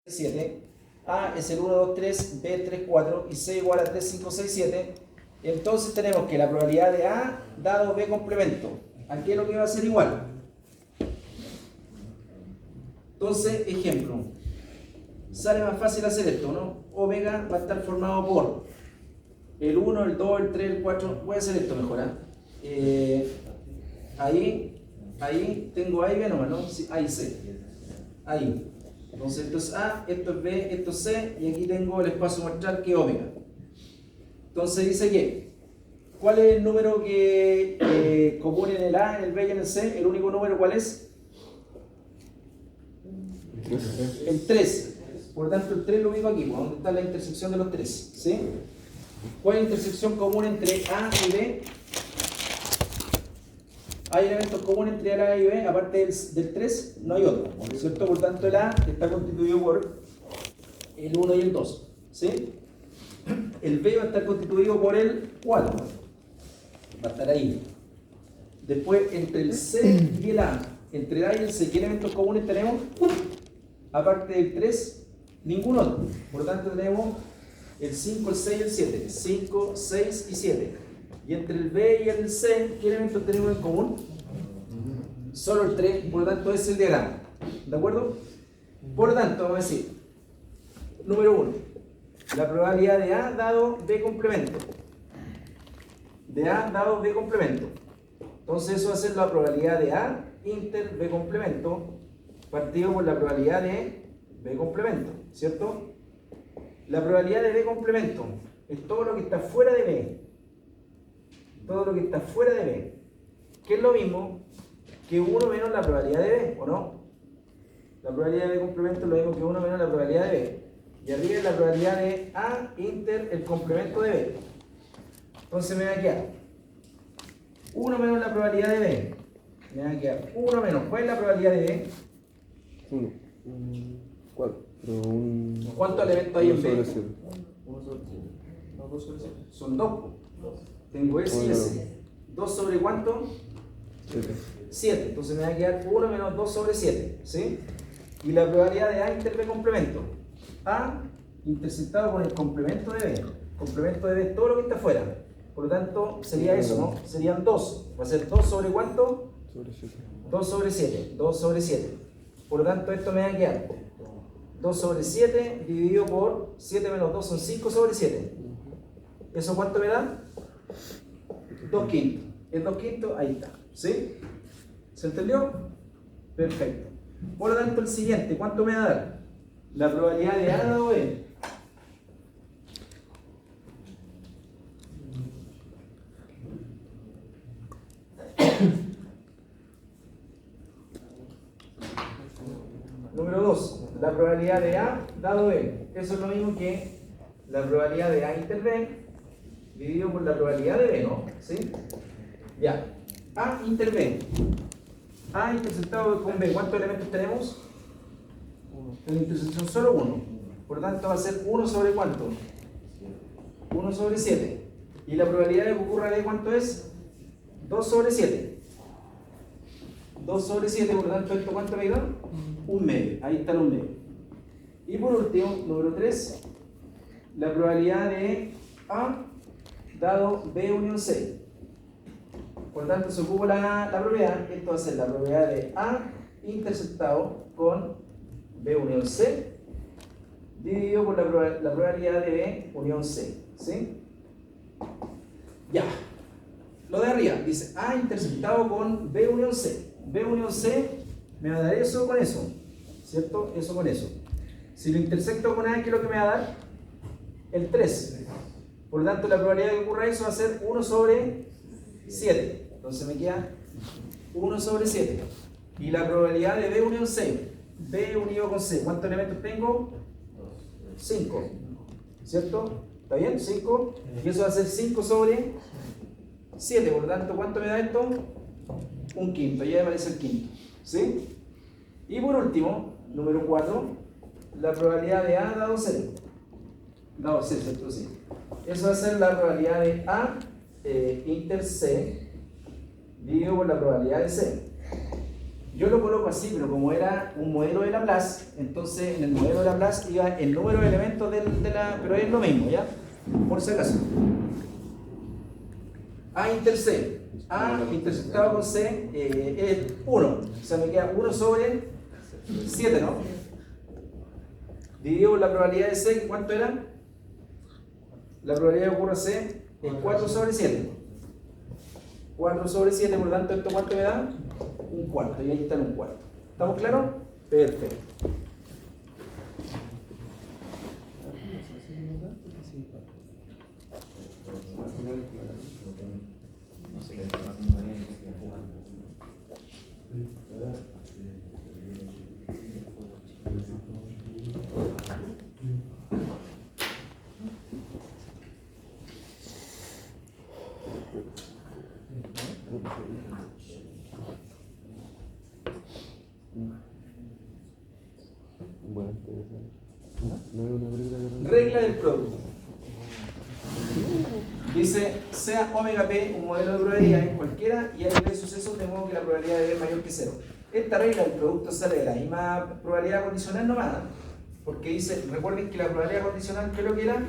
7, A es el 1, 2, 3, B 3, 4 y C igual a 3, 5, 6, 7. Entonces tenemos que la probabilidad de A dado B complemento. ¿A qué es lo que va a ser igual? Entonces, ejemplo, sale más fácil hacer esto, ¿no? Omega va a estar formado por el 1, el 2, el 3, el 4. Voy a hacer esto mejor, ¿eh? Ahí tengo A y B nomás, ¿no? Sí, A y C. Ahí. Entonces esto es A, esto es B, esto es C, y aquí tengo el espacio muestral que es omega. Entonces dice que, ¿cuál es el número que común en el A, en el B y en el C? ¿El único número cuál es? El 3. Por lo tanto, el 3 lo ubico aquí, donde está la intersección de los 3. ¿Sí? ¿Cuál es la intersección común entre A y B? ¿Hay elementos comunes entre el A y B? Aparte del 3, no hay otro, ¿cierto? Por tanto, el A está constituido por el 1 y el 2. ¿Sí? El B va a estar constituido por el 4. Va a estar ahí. Después, entre el C y el A, entre el A y el C, ¿qué elementos comunes tenemos? Aparte del 3, ningún otro. Por lo tanto, tenemos el 5, el 6 y el 7. 5, 6 y 7. Y entre el B y el C, ¿qué elementos tenemos en común? Solo el 3, por lo tanto es el diagrama. ¿De acuerdo? Por lo tanto, vamos a decir, número 1, la probabilidad de A dado B complemento. De A dado B complemento. Entonces eso va a ser la probabilidad de A inter B complemento partido por la probabilidad de B complemento, ¿cierto? La probabilidad de B complemento es todo lo que está fuera de B. Todo lo que está fuera de B, que es lo mismo que 1 menos la probabilidad de B, ¿o no? La probabilidad de B complemento es lo mismo que 1 menos la probabilidad de B. Y arriba es la probabilidad de A inter el complemento de B. Entonces me va a quedar 1 menos la probabilidad de B. Me va a quedar 1 menos. ¿Cuál es la probabilidad de B? 1. 4. ¿Cuántos elementos hay en B? 1 sobre 7. 1 sobre 7. No, 2 sobre 7. Son 2. Tengo ese y ese. ¿2 sobre cuánto? 7. 7. Entonces me va a quedar 1 menos 2 sobre 7. ¿Sí? Y la probabilidad de A inter B complemento. A intersectado con el complemento de B. Complemento de B es todo lo que está afuera. Por lo tanto, sería eso, ¿no? Serían 2. Va a ser 2 sobre cuánto? Sobre 7. 2 sobre 7. 2 sobre 7. Por lo tanto, esto me va a quedar 2 sobre 7 dividido por 7 menos 2 son 5 sobre 7. ¿Eso cuánto me da? 2 quintos. ¿Es 2 quintos? Ahí está. ¿Sí? ¿Se entendió? Perfecto. Por lo tanto, el siguiente, ¿cuánto me va a dar? La probabilidad de A dado B. Número 2, la probabilidad de A dado B. Eso es lo mismo que la probabilidad de A inter B dividido por la probabilidad de B, ¿no? ¿Sí? Ya. A inter B. A intersectado con B. ¿Cuántos elementos tenemos? En la intersección solo 1. Por lo tanto va a ser 1 sobre cuánto? 1 sobre 7. ¿Y la probabilidad de que ocurra B cuánto es? 2 sobre 7. 2 sobre 7, por lo tanto, ¿esto cuánto me da? Un medio. Ahí está el un medio. Y por último, número 3, la probabilidad de A dado B unión C. Por lo tanto, se ocupa la propiedad. Esto va a ser la probabilidad de A intersectado con B unión C dividido por la probabilidad de B unión C. ¿Sí? Ya. Lo de arriba dice A intersectado con B unión C. B unión C me va a dar eso con eso, ¿cierto? Eso con eso. Si lo intersecto con A, ¿qué es lo que me va a dar? El 3. Por lo tanto, la probabilidad de que ocurra eso va a ser 1 sobre 7. Entonces me queda 1 sobre 7. Y la probabilidad de B unión C. B unido con C. ¿Cuántos elementos tengo? 5. ¿Cierto? ¿Está bien? 5. Y eso va a ser 5 sobre 7. Por lo tanto, ¿cuánto me da esto? Un quinto. Ya aparece el quinto. ¿Sí? Y por último, número 4, la probabilidad de A dado C. Dado C, ¿cierto? Sí. Eso va a ser la probabilidad de A inter C dividido por la probabilidad de C. yo lo coloco así, pero como era un modelo de Laplace, entonces en el modelo de Laplace iba el número de elementos pero es lo mismo, ¿ya? Por si acaso. A inter C. A interceptado con C es 1. O sea, me queda 1 sobre 7, ¿no? Dividido por la probabilidad de C, ¿cuánto era? La probabilidad de que ocurra C es 4 sobre 7. 4 sobre 7, por lo tanto, ¿esto cuánto me da? Un cuarto, y ahí está en un cuarto. ¿Estamos claros? Perfecto. Bueno, no es una película que... Regla del producto. Dice, sea omega p un modelo de probabilidad en cualquiera y hay tres sucesos de modo que la probabilidad de b es mayor que 0. Esta regla del producto sale de la misma probabilidad condicional nomás, porque dice, recuerden que la probabilidad condicional, ¿qué es lo que era?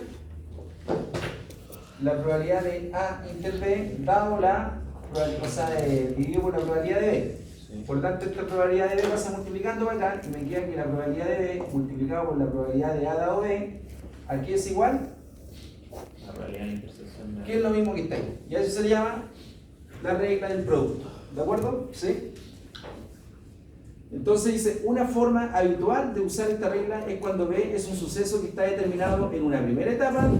La probabilidad de A inter B dado la probabilidad, o sea, dividido por la probabilidad de B. Por lo tanto, esta probabilidad de B pasa multiplicando para acá y me queda que la probabilidad de B multiplicado por la probabilidad de A dado B, aquí es igual. La probabilidad de intersección. Que es lo mismo que está ahí. Y eso se llama la regla del producto. ¿De acuerdo? ¿Sí? Entonces dice, una forma habitual de usar esta regla es cuando B es un suceso que está determinado en una primera etapa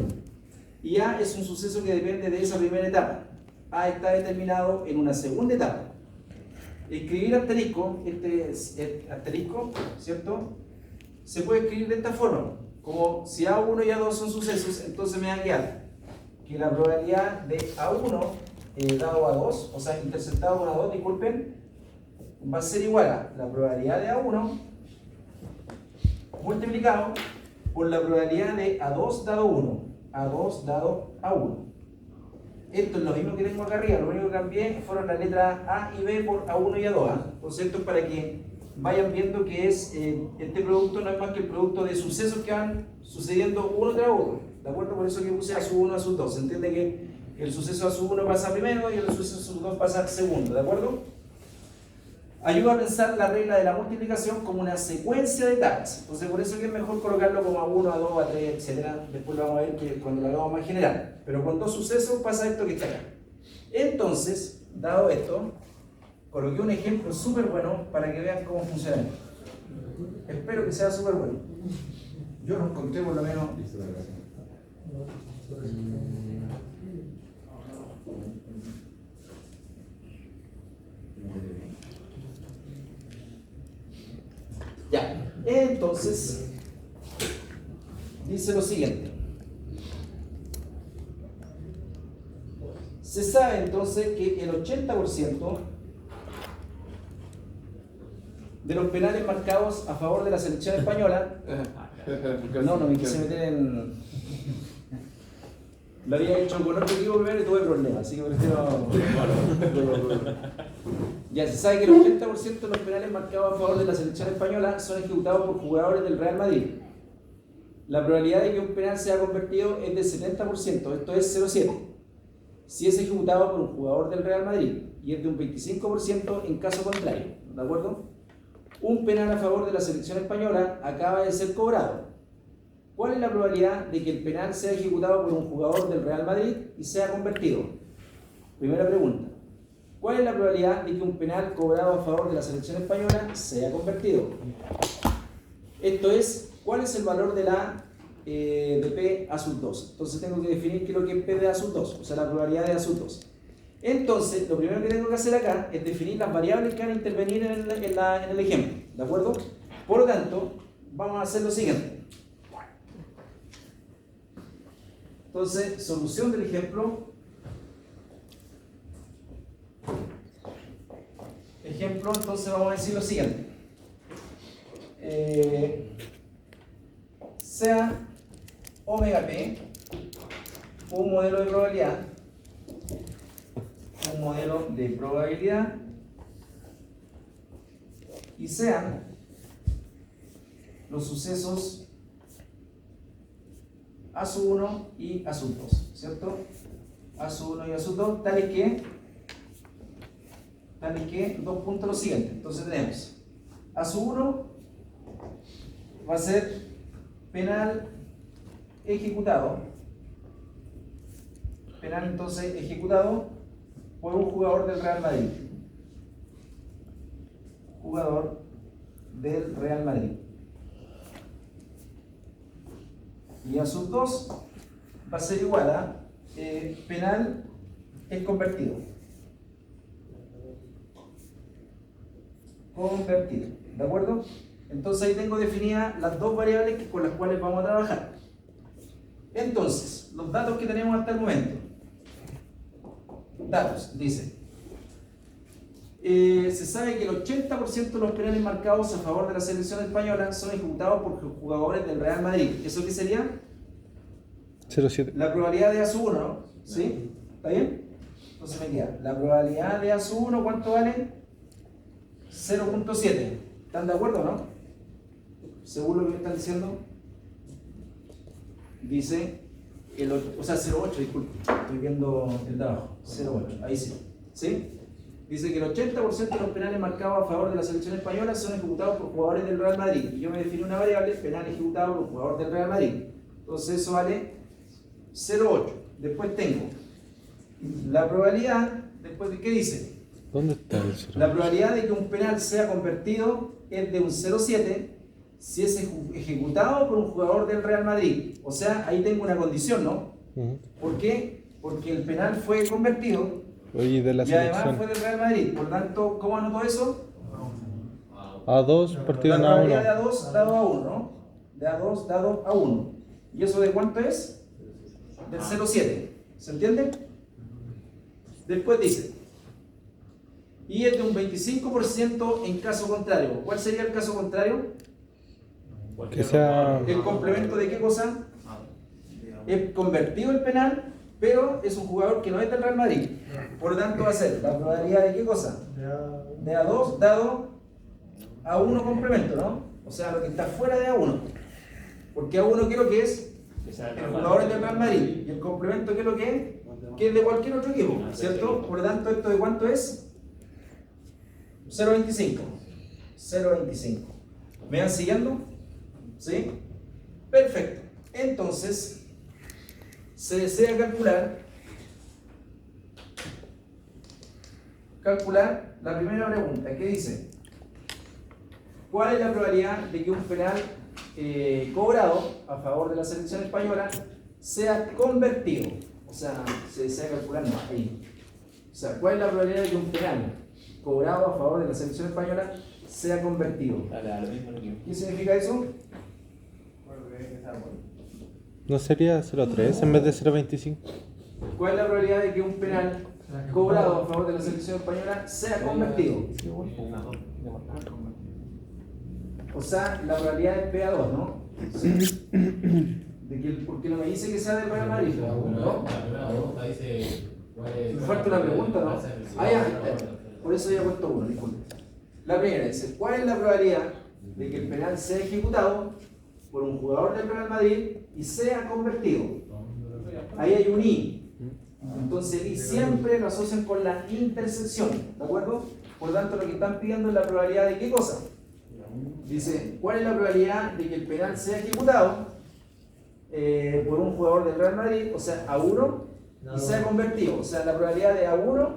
y A es un suceso que depende de esa primera etapa. A está determinado en una segunda etapa. Escribir asterisco, este es asterisco, ¿cierto? Se puede escribir de esta forma. Como si A1 y A2 son sucesos, entonces me va a quedar que la probabilidad de A1 dado a 2, o sea, interceptado con A2, disculpen, va a ser igual a la probabilidad de A1 multiplicado por la probabilidad de A2 dado 1, A2 dado A1. Esto es lo mismo que tengo acá arriba, lo único que cambié fueron las letras A y B por A1 y A2. Entonces esto es para que vayan viendo que este producto no es más que el producto de sucesos que van sucediendo uno tras otro. ¿De acuerdo? Por eso que puse A sub 1, A sub 2. Se entiende que el suceso A sub 1 pasa primero y el suceso A sub 2 pasa segundo. ¿De acuerdo? Ayuda a pensar la regla de la multiplicación como una secuencia de etapas. Entonces por eso que es mejor colocarlo como A1, A2, A3, etc. Después lo vamos a ver que cuando lo hagamos más general. Pero con dos sucesos pasa esto que está acá. Entonces, dado esto, coloqué un ejemplo súper bueno para que vean cómo funciona esto. Espero que sea súper bueno. Yo lo encontré por lo menos. Ya, entonces dice lo siguiente. Se sabe entonces que el 80% de los penales marcados a favor de la selección española, no me quise meter en... Lo había hecho con otro equipo primero y tuve problemas, así que prefiero... Ya se sabe que el 80% de los penales marcados a favor de la selección española son ejecutados por jugadores del Real Madrid. La probabilidad de que un penal sea convertido es del 70%, esto es 0,7. Si es ejecutado por un jugador del Real Madrid y es de un 25% en caso contrario. ¿De acuerdo? Un penal a favor de la selección española acaba de ser cobrado. ¿Cuál es la probabilidad de que el penal sea ejecutado por un jugador del Real Madrid y sea convertido? Primera pregunta. ¿Cuál es la probabilidad de que un penal cobrado a favor de la selección española sea convertido? Esto es, ¿cuál es el valor de la de P a sub 2? Entonces tengo que definir qué es lo que es P de A sub 2, o sea, la probabilidad de A sub 2. Entonces, lo primero que tengo que hacer acá es definir las variables que van a intervenir en el ejemplo, ¿de acuerdo? Por lo tanto, vamos a hacer lo siguiente. Entonces, solución del ejemplo. Entonces vamos a decir lo siguiente. Sea omega p un modelo de probabilidad, y sean los sucesos A sub 1 y A sub 2, ¿cierto? A sub 1 y A sub 2, tal y que dos puntos los siguientes. Entonces tenemos A sub 1 va a ser penal ejecutado, penal entonces ejecutado por un jugador del Real Madrid, jugador del Real Madrid. Y A sub 2 va a ser igual a penal es convertido. Convertido, ¿de acuerdo? Entonces ahí tengo definidas las dos variables con las cuales vamos a trabajar. Entonces, los datos que tenemos hasta el momento. Datos, dice. Se sabe que el 80% de los penales marcados a favor de la selección española son ejecutados por jugadores del Real Madrid. ¿Eso qué sería? 0,7. La probabilidad de A sub 1, ¿no? ¿Sí? ¿Está bien? Entonces me queda, la probabilidad de A sub 1, ¿cuánto vale? 0.7. ¿Están de acuerdo o no? Según lo que me están diciendo. Dice, o sea, 0.8, disculpe. Estoy viendo el de abajo. 0.8, ahí sí. ¿Sí? Dice que el 80% de los penales marcados a favor de la selección española son ejecutados por jugadores del Real Madrid. Y yo me defino una variable, penal ejecutado por un jugador del Real Madrid. Entonces eso vale 0.8. Después tengo la probabilidad, después de qué dice. ¿Dónde está el 0,8? La probabilidad de que un penal sea convertido es de un 0.7 si es ejecutado por un jugador del Real Madrid. O sea, ahí tengo una condición, ¿no? ¿Por qué? Porque el penal fue convertido. Oye, de la Y además selección. fue del Real Madrid. Por tanto, ¿cómo anoto eso? A2 partido en La probabilidad de A1. A2 dado a 1, ¿no? De A2 dado a 1. ¿Y eso de cuánto es? Del 0,7. ¿Se entiende? Después dice, y es de un 25% en caso contrario. ¿Cuál sería el caso contrario? Que sea. ¿El complemento de qué cosa? Es convertido el penal, pero es un jugador que no es del Real Madrid. Por lo tanto va a ser la probabilidad de qué cosa? De A2 dado a 1 complemento, ¿no? O sea, lo que está fuera de A1. Porque A1, ¿qué es lo que es? El jugador es del Real Madrid. Y el complemento, ¿qué es lo que es? Que es de cualquier otro equipo, ¿cierto? Por lo tanto, ¿esto de cuánto es? 0.25. 0.25. ¿Me van siguiendo? ¿Sí? Perfecto. Entonces, se desea calcular la primera pregunta. ¿Qué dice? ¿Cuál es la probabilidad de que un penal cobrado a favor de la selección española sea convertido? O sea, se desea calcular más ahí. O sea, ¿cuál es la probabilidad de que un penal cobrado a favor de la selección española sea convertido? ¿Qué significa eso? ¿No sería 0,3 en vez de 0,25? ¿Cuál es la probabilidad de que un penal cobrado a favor de la selección española sea convertido? O sea, la probabilidad es PA2, ¿no? ¿Sí? Porque no me dice que sea del Real Madrid, ¿no? Me falta una pregunta, ¿no? Ah, ya, por eso ya he puesto uno, disculpe. La primera dice, ¿cuál es la probabilidad de que el penal sea ejecutado por un jugador del Real Madrid y sea convertido? Ahí hay un I. Entonces el I siempre lo asocian con la intersección, ¿de acuerdo? Por lo tanto, lo que están pidiendo es la probabilidad de qué cosa. Dice, ¿cuál es la probabilidad de que el penal sea ejecutado por un jugador del Real Madrid, o sea, A1, y sea convertido? O sea, la probabilidad de A1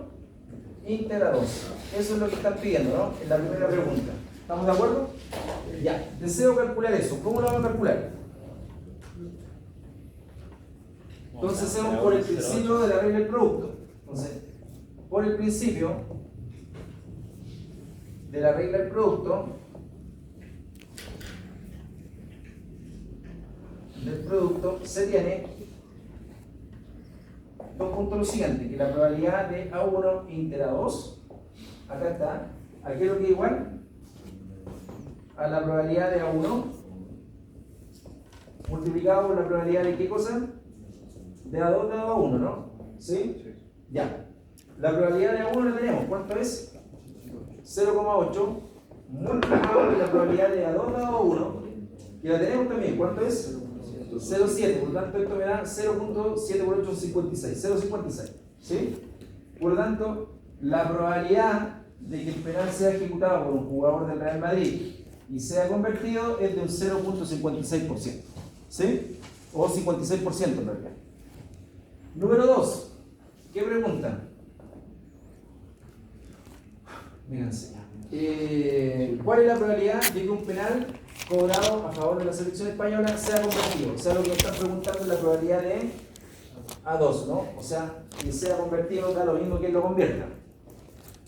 íntegra 2. Eso es lo que están pidiendo, ¿no? En la primera pregunta. ¿Estamos de acuerdo? Ya, deseo calcular eso. ¿Cómo lo vamos a calcular? Entonces hacemos por el principio de la regla del producto. Entonces, por el principio de la regla del producto, se tiene dos puntos lo siguiente, que la probabilidad de A1 íntegra 2, acá está, aquí es lo que es igual a la probabilidad de A1 multiplicado por la probabilidad de qué cosa? De A2 dado a 1, ¿no? ¿Sí? Ya. La probabilidad de A1 la tenemos, ¿cuánto es? 0,8 multiplicado por la probabilidad de A2 dado a 1, que la tenemos también. ¿Cuánto es? 0,7. Por lo tanto, esto me da 0.7 por 8, 56. 0,56. ¿Sí? Por lo tanto, la probabilidad de que el penal sea ejecutado por un jugador del Real Madrid y sea convertido es de un 0.56%. ¿Sí? O 56% en realidad. Número 2. ¿Qué pregunta? Mírense. ¿Cuál es la probabilidad de que un penal cobrado a favor de la selección española sea convertido? O sea, lo que me están preguntando es la probabilidad de A2, ¿no? O sea, que sea convertido da lo mismo que lo convierta.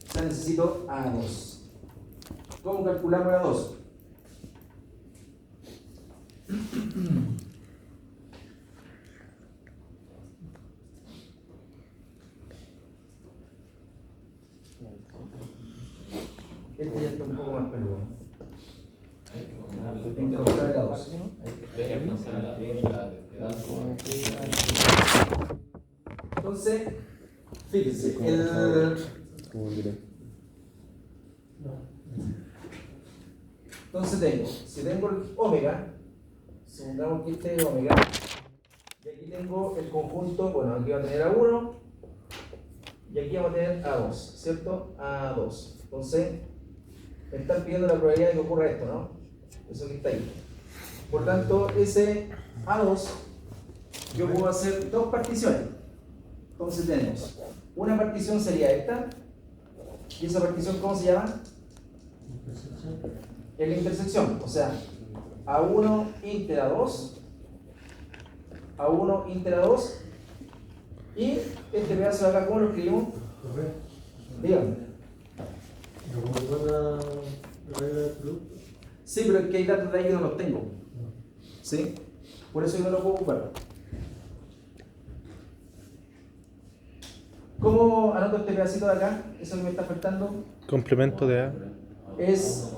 O sea, necesito A2. ¿Cómo calculamos A2? Este ya está un poco más peludo. Encontrar A2. Entonces, fíjense, entonces tengo, si tengo el omega, supongamos que este es omega, y aquí tengo el conjunto, bueno, aquí va a tener A1, y aquí vamos a tener A2, ¿cierto? A2. Entonces, me están pidiendo la probabilidad de que ocurra esto, ¿no? Eso que está ahí. Por tanto, ese A2, yo puedo hacer dos particiones. Entonces tenemos, una partición sería esta, y esa partición, ¿cómo se llama? Es la intersección, o sea, A1 inter A2, A1 inter A2, y este pedazo de acá, ¿cómo lo escribimos? Díganme. Sí, pero es que hay datos de ahí que no los tengo. ¿Sí? Por eso yo no lo puedo ocupar. ¿Cómo anoto este pedacito de acá? Eso que me está faltando. Complemento de A. Es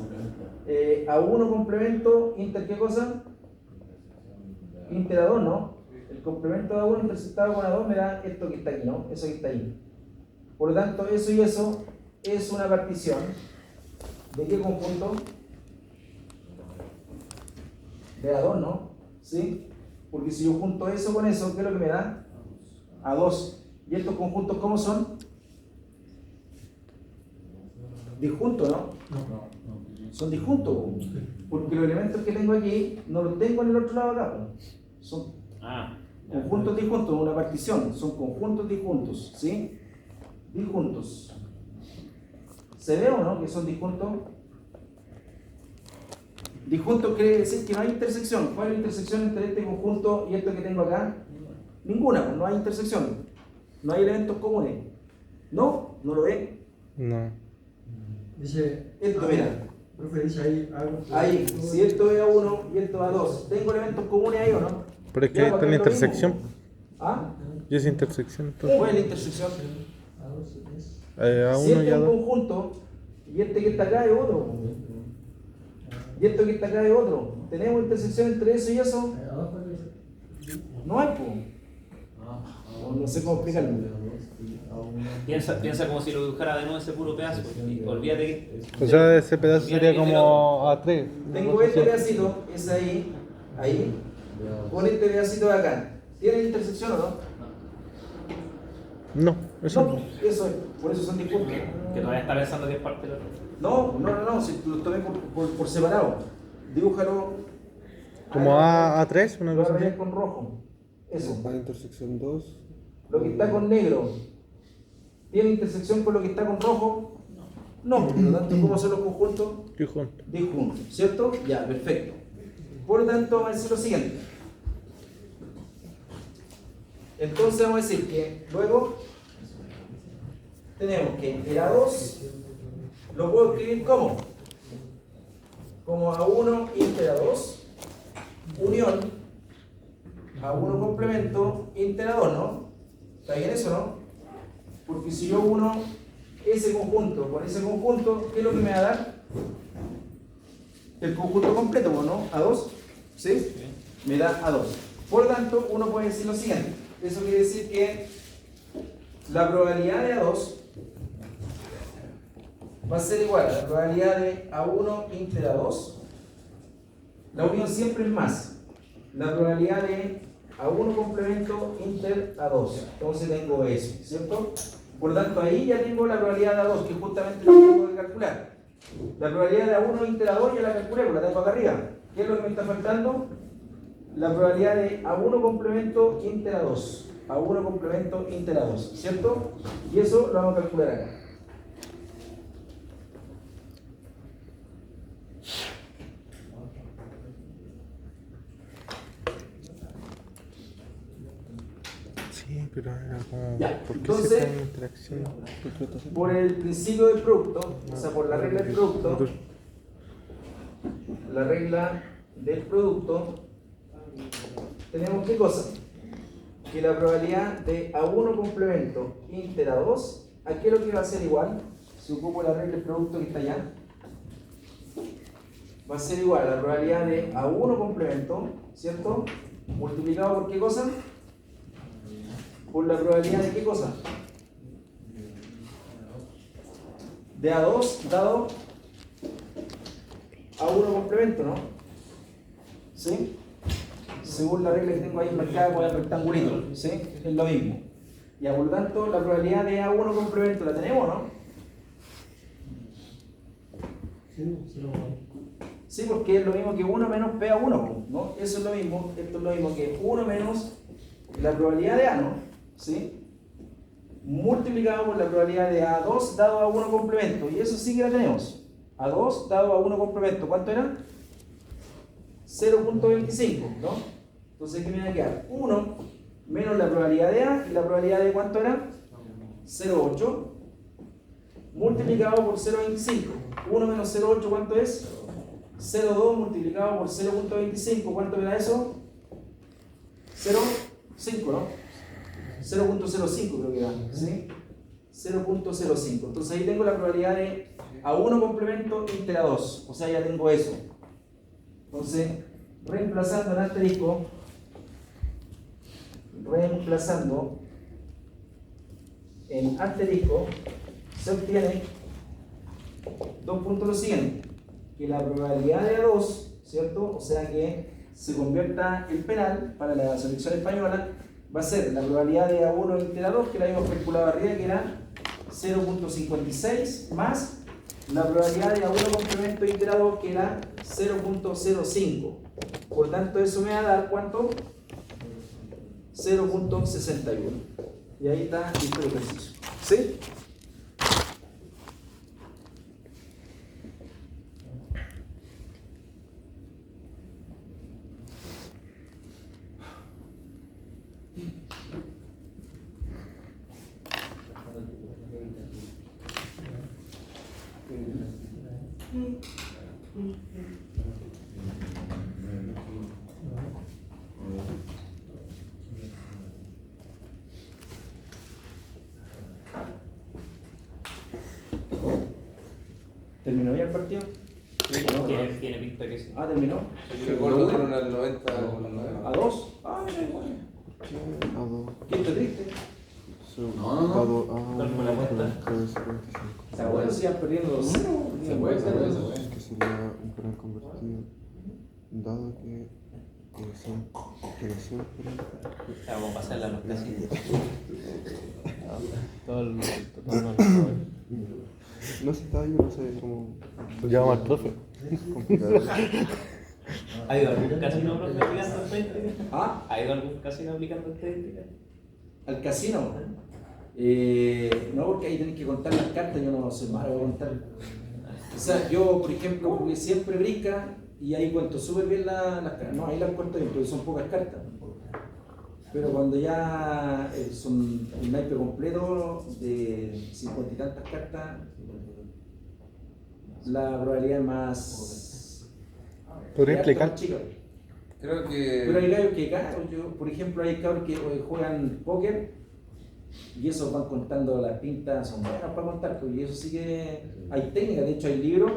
A1 complemento, inter ¿qué cosa? Inter A2, ¿no? El complemento de A1 intersectado con A2 me da esto que está aquí, ¿no? Eso que está ahí. Por lo tanto, eso y eso es una partición. ¿De qué conjunto? De A2, ¿no? ¿Sí? Porque si yo junto eso con eso, ¿qué es lo que me da? A2. ¿Y estos conjuntos cómo son? Disjuntos, ¿no? Son disjuntos, porque los elementos que tengo aquí no los tengo en el otro lado acá. Son conjuntos disjuntos, una partición, son conjuntos disjuntos, ¿sí? Disjuntos. ¿Se ve o no que son disjuntos? Disjuntos quiere decir que no hay intersección. ¿Cuál es la intersección entre este conjunto y esto que tengo acá? Ninguna, pues no hay intersección. No hay elementos comunes. ¿No? ¿No lo ve? No. Dice, Esto, mira. profe, dice ahí algo. Ahí, si esto es A1 y esto es A2, ¿tengo elementos comunes ahí o no? Pero es que Ya, ahí está porque la es lo intersección. mismo. ¿Ah? ¿Y esa intersección entonces? ¿Cuál es la intersección? A Si 1 este y es A un 2. conjunto y este que está acá es otro. Y esto que está acá es otro. ¿Tenemos intersección entre eso y eso? No hay, pues. No sé cómo explicarlo. Piensa como si lo dibujara de nuevo ese puro pedazo. Y olvídate que. O sea, ese pedazo sería como A3. Tengo este pedacito, es ahí, con este pedacito de acá. ¿Tiene intersección o no? No, eso No, no. eso es, por eso son disjuntos. Que todavía está pensando que es parte del otro. No, si los tomé por separado. Dibújalo. Como A3, una Lo voy a cosa así. rayar con rojo. Eso. Va a intersección 2. Lo que está con negro, ¿tiene intersección con lo que está con rojo? No, por lo tanto, ¿cómo son los conjuntos? Disjunto. Disjuntos, ¿cierto? Ya, perfecto. Por lo tanto, vamos a decir lo siguiente. Entonces vamos a decir que luego tenemos que el A2 lo puedo escribir como A1 inter A2 unión A1 complemento inter A2, ¿no? ¿Está bien eso, no? Porque si yo uno ese conjunto con ese conjunto, ¿qué es lo que me va a dar? El conjunto completo, ¿no? A2, ¿sí? Me da A2. Por lo tanto, uno puede decir lo siguiente. Eso quiere decir que la probabilidad de A2 va a ser igual a la probabilidad de A1 inter A2. La unión siempre es más. La probabilidad de A1 complemento inter A2. Entonces tengo eso, ¿cierto? Por lo tanto, ahí ya tengo la probabilidad de A2, que justamente lo que tengo que calcular. La probabilidad de A1 inter A2 ya la calculé, pues la tengo acá arriba. ¿Qué es lo que me está faltando? La probabilidad de A1 complemento inter A2. A1 complemento inter A2, ¿cierto? Y eso lo vamos a calcular acá. Sí, pero era como. Ya, ¿Por qué entonces, se pone interacción? Por el principio del producto, o sea, por la regla del producto, la regla del producto, tenemos ¿qué cosa? Que la probabilidad de A1 complemento inter A2, ¿a qué es lo que va a ser igual? Si ocupo la regla del producto que está allá, va a ser igual a la probabilidad de A1 complemento, ¿cierto? Multiplicado por ¿qué cosa? Por la probabilidad de ¿qué cosa? De A2 dado A1 complemento, ¿no? ¿Sí? Según la regla que tengo ahí marcada con el rectangulito, ¿sí? Es lo mismo. Y por lo tanto, la probabilidad de A1 complemento la tenemos, ¿no? Sí, porque es lo mismo que 1 menos PA1, ¿no? Eso es lo mismo, esto es lo mismo que 1 menos la probabilidad de A, ¿no? ¿Sí? Multiplicado por la probabilidad de A2 dado a 1 complemento. Y eso sí que la tenemos. A2 dado a 1 complemento. ¿Cuánto era? 0.25, ¿no? Entonces, ¿qué me va a quedar? 1 menos la probabilidad de A. ¿Y la probabilidad de cuánto era? 0.8. Multiplicado por 0.25. 1 menos 0.8, ¿cuánto es? 0.2 multiplicado por 0.25. ¿Cuánto era eso? 0.5, ¿no? 0.05 creo que era, ¿sí? 0.05. Entonces ahí tengo la probabilidad de A1 complemento inter A2. O sea, ya tengo eso. Entonces, reemplazando en asterisco, se obtiene dos puntos lo siguiente. Que la probabilidad de A2, ¿cierto? O sea que se convierta el penal para la selección española, va a ser la probabilidad de A1 inter A2, que la habíamos calculado arriba, que era 0.56, más la probabilidad de A1 complemento inter A2, que era 0.05. Por tanto, eso me va a dar, ¿cuánto? 0.61. Y ahí está listo el ejercicio. ¿Sí? ¿Terminó ya el partido? Tiene pinta que sí. Ah, ¿terminó? El gol lo dieron al 90. ¿A 2? Ah, mira, igual. ¿Quién está triste? Calma la cuenta. Está bueno si van perdiendo 2-0. Se puede. Que sería un penal convertido, dado que siempre. Vamos a pasarla a los casinos. No sé, estaba yo, no sé cómo. Llama al profe. Complicado. ¿Ha ido algún casino aplicando estadística? ¿Ah? ¿Ha ido algún casino aplicando estadística? ¿Al casino? No, porque ahí tenés que contar las cartas, yo no soy malo para contar. O sea, yo, por ejemplo, jugué siempre brinca y ahí cuento súper bien las cartas. No, ahí las cuento bien, porque son pocas cartas. Pero cuando ya son un naipe completo de 50 y tantas cartas, la probabilidad es más. ¿Podría explicar? Chica. Creo Pero hay que. gallos que ganan. Por ejemplo, hay cabros que juegan póker y esos van contando las pintas, son buenas para contar, pues, y eso sí que hay técnicas. De hecho, hay libros.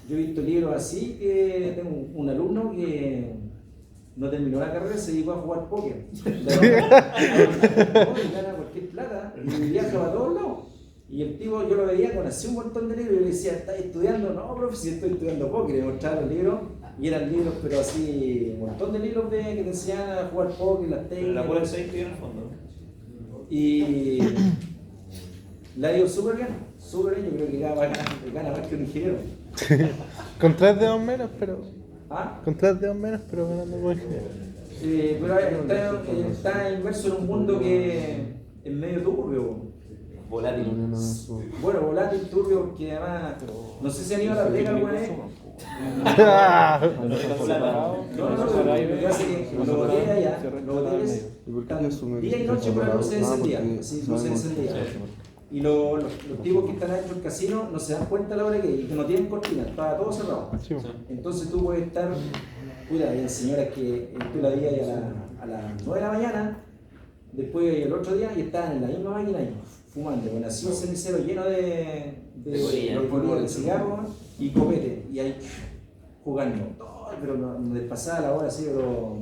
Yo he visto libros así que tengo un alumno que no terminó la carrera, se dedicó a jugar póker. Y gana cualquier plata y viaja para todos lados. Y el tipo, yo lo veía con así un montón de libros, y yo le decía, ¿estás estudiando? No, profe, si estoy estudiando póker, y me mostraba los libros, y eran libros, pero así, un montón de libros que te enseñaban a jugar póker, las Pero la técnicas. pura 6 que en el fondo. Y le ha ido súper bien, yo creo que gana más que un ingeniero. Con 3 dedos menos, pero. ¿Ah? Con 3 dedos menos, pero ganando como ingeniero. Pero está inmerso en un mundo que es medio turbio. Volátil. Bueno, volátil, turbio, porque además, no sé si han ido a la pega alguna vez. No, lo que hace es que los hoteles allá, los hoteles, están día y noche con las luces encendidas, así, luces encendidas. Y los tipos que están adentro del casino no se dan cuenta a la hora que no tienen cortina, está todo cerrado. Sí. Entonces tú puedes estar, mira, hay señoras que tú la veías a las 9 de la mañana, después el otro día y estaban en la misma máquina ahí, fumando, con así un cenicero lleno de cigarros y copete, y ahí jugando, pero no les pasaba la hora así, pero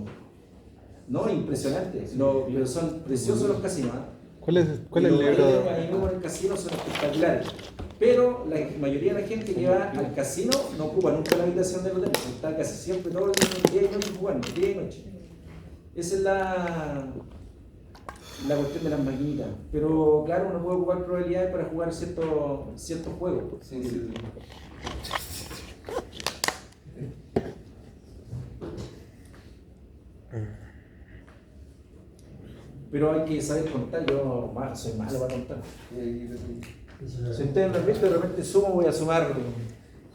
no, impresionante, pero son preciosos los casinos. ¿Cuál es el libro? Ahí mismo en el casino son espectaculares. Pero la mayoría de la gente que va al casino no ocupa nunca la habitación del hotel, está casi siempre todos los días, día y noche jugando, día y noche. Esa es la cuestión de las maquinitas. Pero claro, uno puede ocupar probabilidades para jugar ciertos juegos. Sí, sí. Pero hay que saber contar, yo soy malo para contar. Si ustedes me han visto, de repente sumo, voy a sumar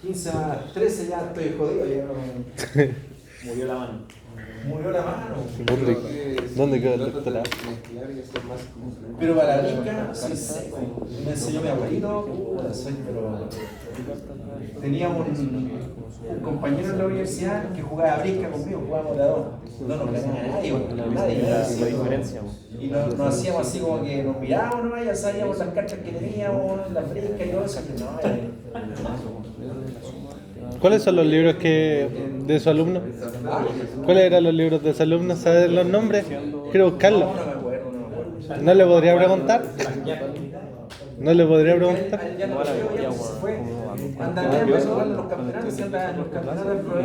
15 más 13, ya estoy jodido, ya no... Murió la mano. Murió la mano. ¿Dónde quedó el doctorado? Pero para la brinca, soy seco. Me enseñó mi abuelito, pero... Teníamos un compañero en la universidad que jugaba brinca conmigo, jugábamos de a dos. No nos ganaba nadie. Y nos hacíamos así como que nos mirábamos nomás, ya sabíamos las cartas que teníamos, las brincas y todo eso. ¿Cuáles son los libros de su alumno? ¿Cuáles eran los libros de su alumno? ¿Sabes los nombres? Quiero buscarlos. No me acuerdo. ¿No le podría preguntar? ¿No le podría preguntar? Ya no lo veo, ya se fue. Anda a ver los campeonatos, si anda en los campeonatos del mundo.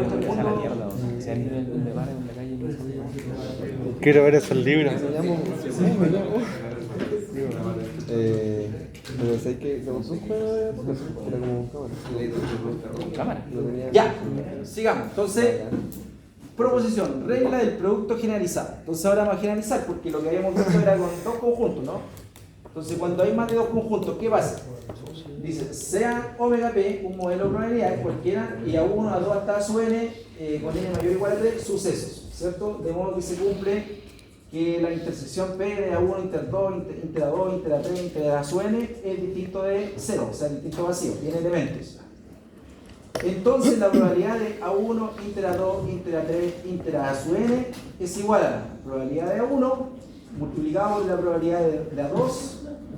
Quiero ver esos libros. Pero sé que se mostró un juego de era como cámara. Ya, sigamos. Entonces, proposición, regla del producto generalizado. Entonces ahora vamos a generalizar porque lo que habíamos visto era con dos conjuntos, ¿no? Entonces cuando hay más de dos conjuntos, ¿qué pasa? Dice, sea omega p un modelo de probabilidades cualquiera y a1, a2 hasta a sub n con n mayor o igual a 3 sucesos, ¿cierto? De modo que se cumple que la intersección P de A1, inter 2, inter A2, inter A3, inter A sub n es distinto de 0, o sea, distinto vacío, tiene elementos. Entonces la probabilidad de A1, inter A2, inter A3, inter A sub n es igual a la probabilidad de A1 multiplicado por la probabilidad de A2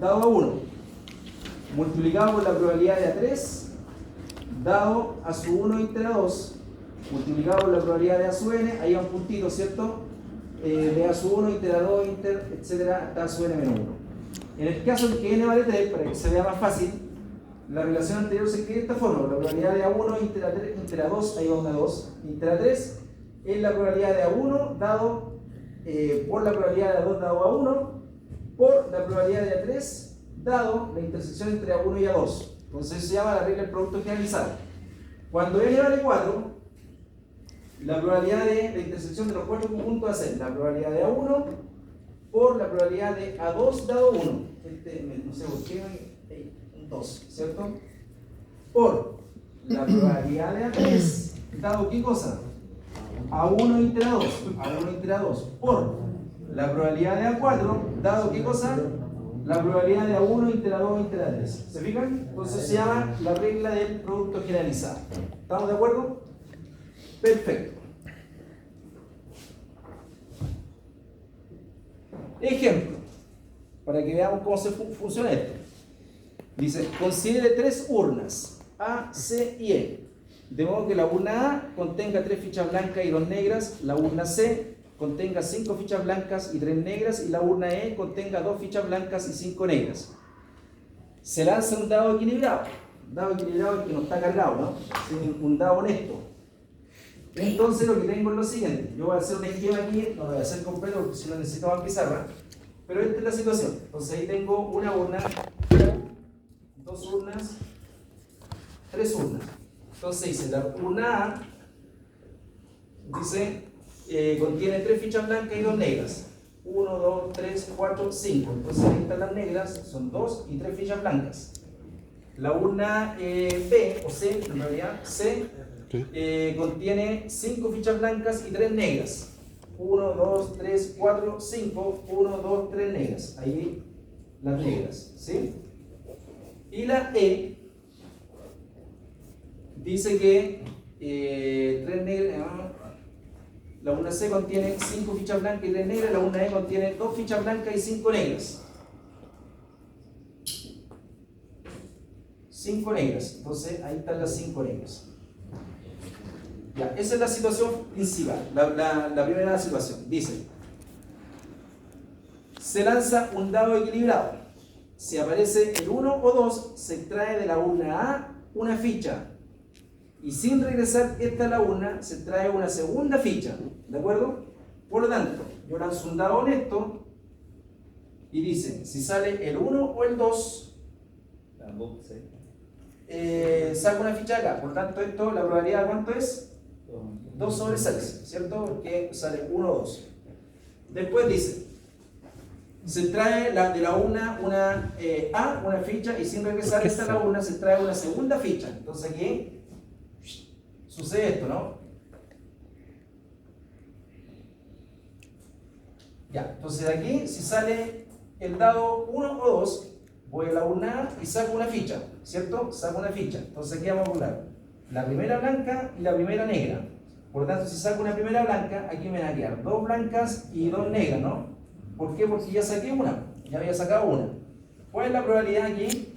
dado A1 multiplicado por la probabilidad de A3 dado A sub 1 inter A2 multiplicado por la probabilidad de A sub n, ahí va un puntito, ¿cierto? De A sub 1, inter A2, inter, etcétera, hasta A sub n menos 1. En el caso en que n vale 3, para que se vea más fácil, la relación anterior se escribe de esta forma: la probabilidad de A1, inter A3, inter A2, ahí va una 2, inter A3 es la probabilidad de A1 dado por la probabilidad de A2 dado A1 por la probabilidad de A3 dado la intersección entre A1 y A2. Entonces se llama la regla del producto generalizado. Cuando n vale 4, la probabilidad de la intersección de los cuatro conjuntos va a ser la probabilidad de A1 por la probabilidad de A2 dado 1. No sé por qué, un 2, ¿cierto? Por la probabilidad de A3 dado ¿qué cosa? A1 inter A2, A1 inter A2 por la probabilidad de A4 dado ¿qué cosa? La probabilidad de A1 inter A2 inter A3. ¿Se fijan? Entonces se llama la regla del producto generalizado. ¿Estamos de acuerdo? Perfecto. Ejemplo, para que veamos cómo se funciona esto. Dice, considere tres urnas, A, C y E. De modo que la urna A contenga 3 fichas blancas y 2 negras, la urna C contenga 5 fichas blancas y 3 negras, y la urna E contenga 2 fichas blancas y 5 negras. se lanza un dado equilibrado. Un dado equilibrado es que no está cargado, ¿no? Es un dado honesto. Entonces lo que tengo es lo siguiente. Yo voy a hacer un esquema aquí, no lo voy a hacer completo porque si no necesito más pizarra. Pero esta es la situación. Entonces ahí tengo una urna, dos urnas, tres urnas. Entonces dice, la urna A dice, contiene 3 fichas blancas y 2 negras. 1, 2, 3, 4, 5. Entonces ahí están las negras, son 2 y 3 fichas blancas. La urna B, o C, en realidad, C, contiene 5 fichas blancas y 3 negras. 1, 2, 3, 4, 5, 1, 2, 3 negras. Ahí las negras, ¿sí? Y la E dice que 3 negras. La urna C contiene 5 fichas blancas y 3 negras. La urna E contiene 2 fichas blancas y 5 negras. 5 negras. Entonces ahí están las 5 negras. Ya, esa es la situación principal, la primera situación. Dice, se lanza un dado equilibrado. Si aparece el 1 o 2, se extrae de la urna A una ficha. Y sin regresar esta a la urna, se trae una segunda ficha. ¿De acuerdo? Por lo tanto, yo lanzo un dado honesto y dice, si sale el 1 o el 2, saco una ficha acá. Por lo tanto, esto, la probabilidad, ¿cuánto es? 2 sobre 6, ¿cierto? Porque sale 1 o 2. Después dice, se trae de la urna una A, una ficha, y sin regresar esta a la urna, se trae una segunda ficha. Entonces aquí sucede esto, ¿no? Ya, entonces de aquí, si sale el dado 1 o 2, voy a la urna A y saco una ficha, ¿cierto? Saco una ficha. Entonces aquí vamos a poner la primera blanca y la primera negra. Por lo tanto, si saco una primera blanca, aquí me van a quedar 2 blancas y 2 negras, ¿no? ¿Por qué? Porque ya saqué una, ya había sacado una. ¿Cuál es la probabilidad aquí?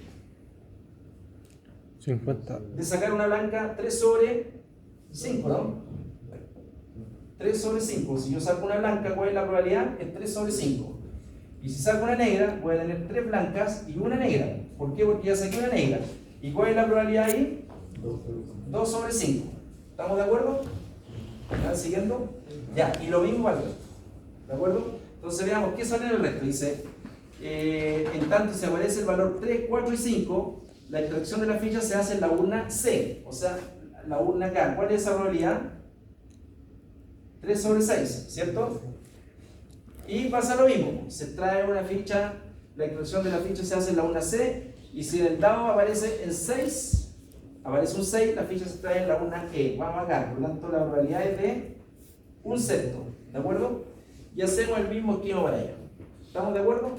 50. De sacar una blanca 3 sobre 5, ¿no? 3 sobre 5. Si yo saco una blanca, ¿cuál es la probabilidad? Es 3 sobre 5. Y si saco una negra, voy a tener 3 blancas y una negra. ¿Por qué? Porque ya saqué una negra. ¿Y cuál es la probabilidad ahí? 2 sobre 5. ¿Estamos de acuerdo? ¿Están siguiendo? Ya, y lo mismo vale. ¿De acuerdo? Entonces veamos, ¿qué sale en el resto? Dice, en tanto se aparece el valor 3, 4 y 5, la extracción de la ficha se hace en la urna C, o sea, la urna acá. ¿Cuál es esa probabilidad? 3 sobre 6, ¿cierto? Y pasa lo mismo, se trae una ficha, la extracción de la ficha se hace en la urna C, y si en el dado aparece el 6, aparece un 6, la ficha se trae en la urna E. Vamos acá, por lo tanto la probabilidad es de 1/6, ¿de acuerdo? Y hacemos el mismo esquema para allá. ¿Estamos de acuerdo?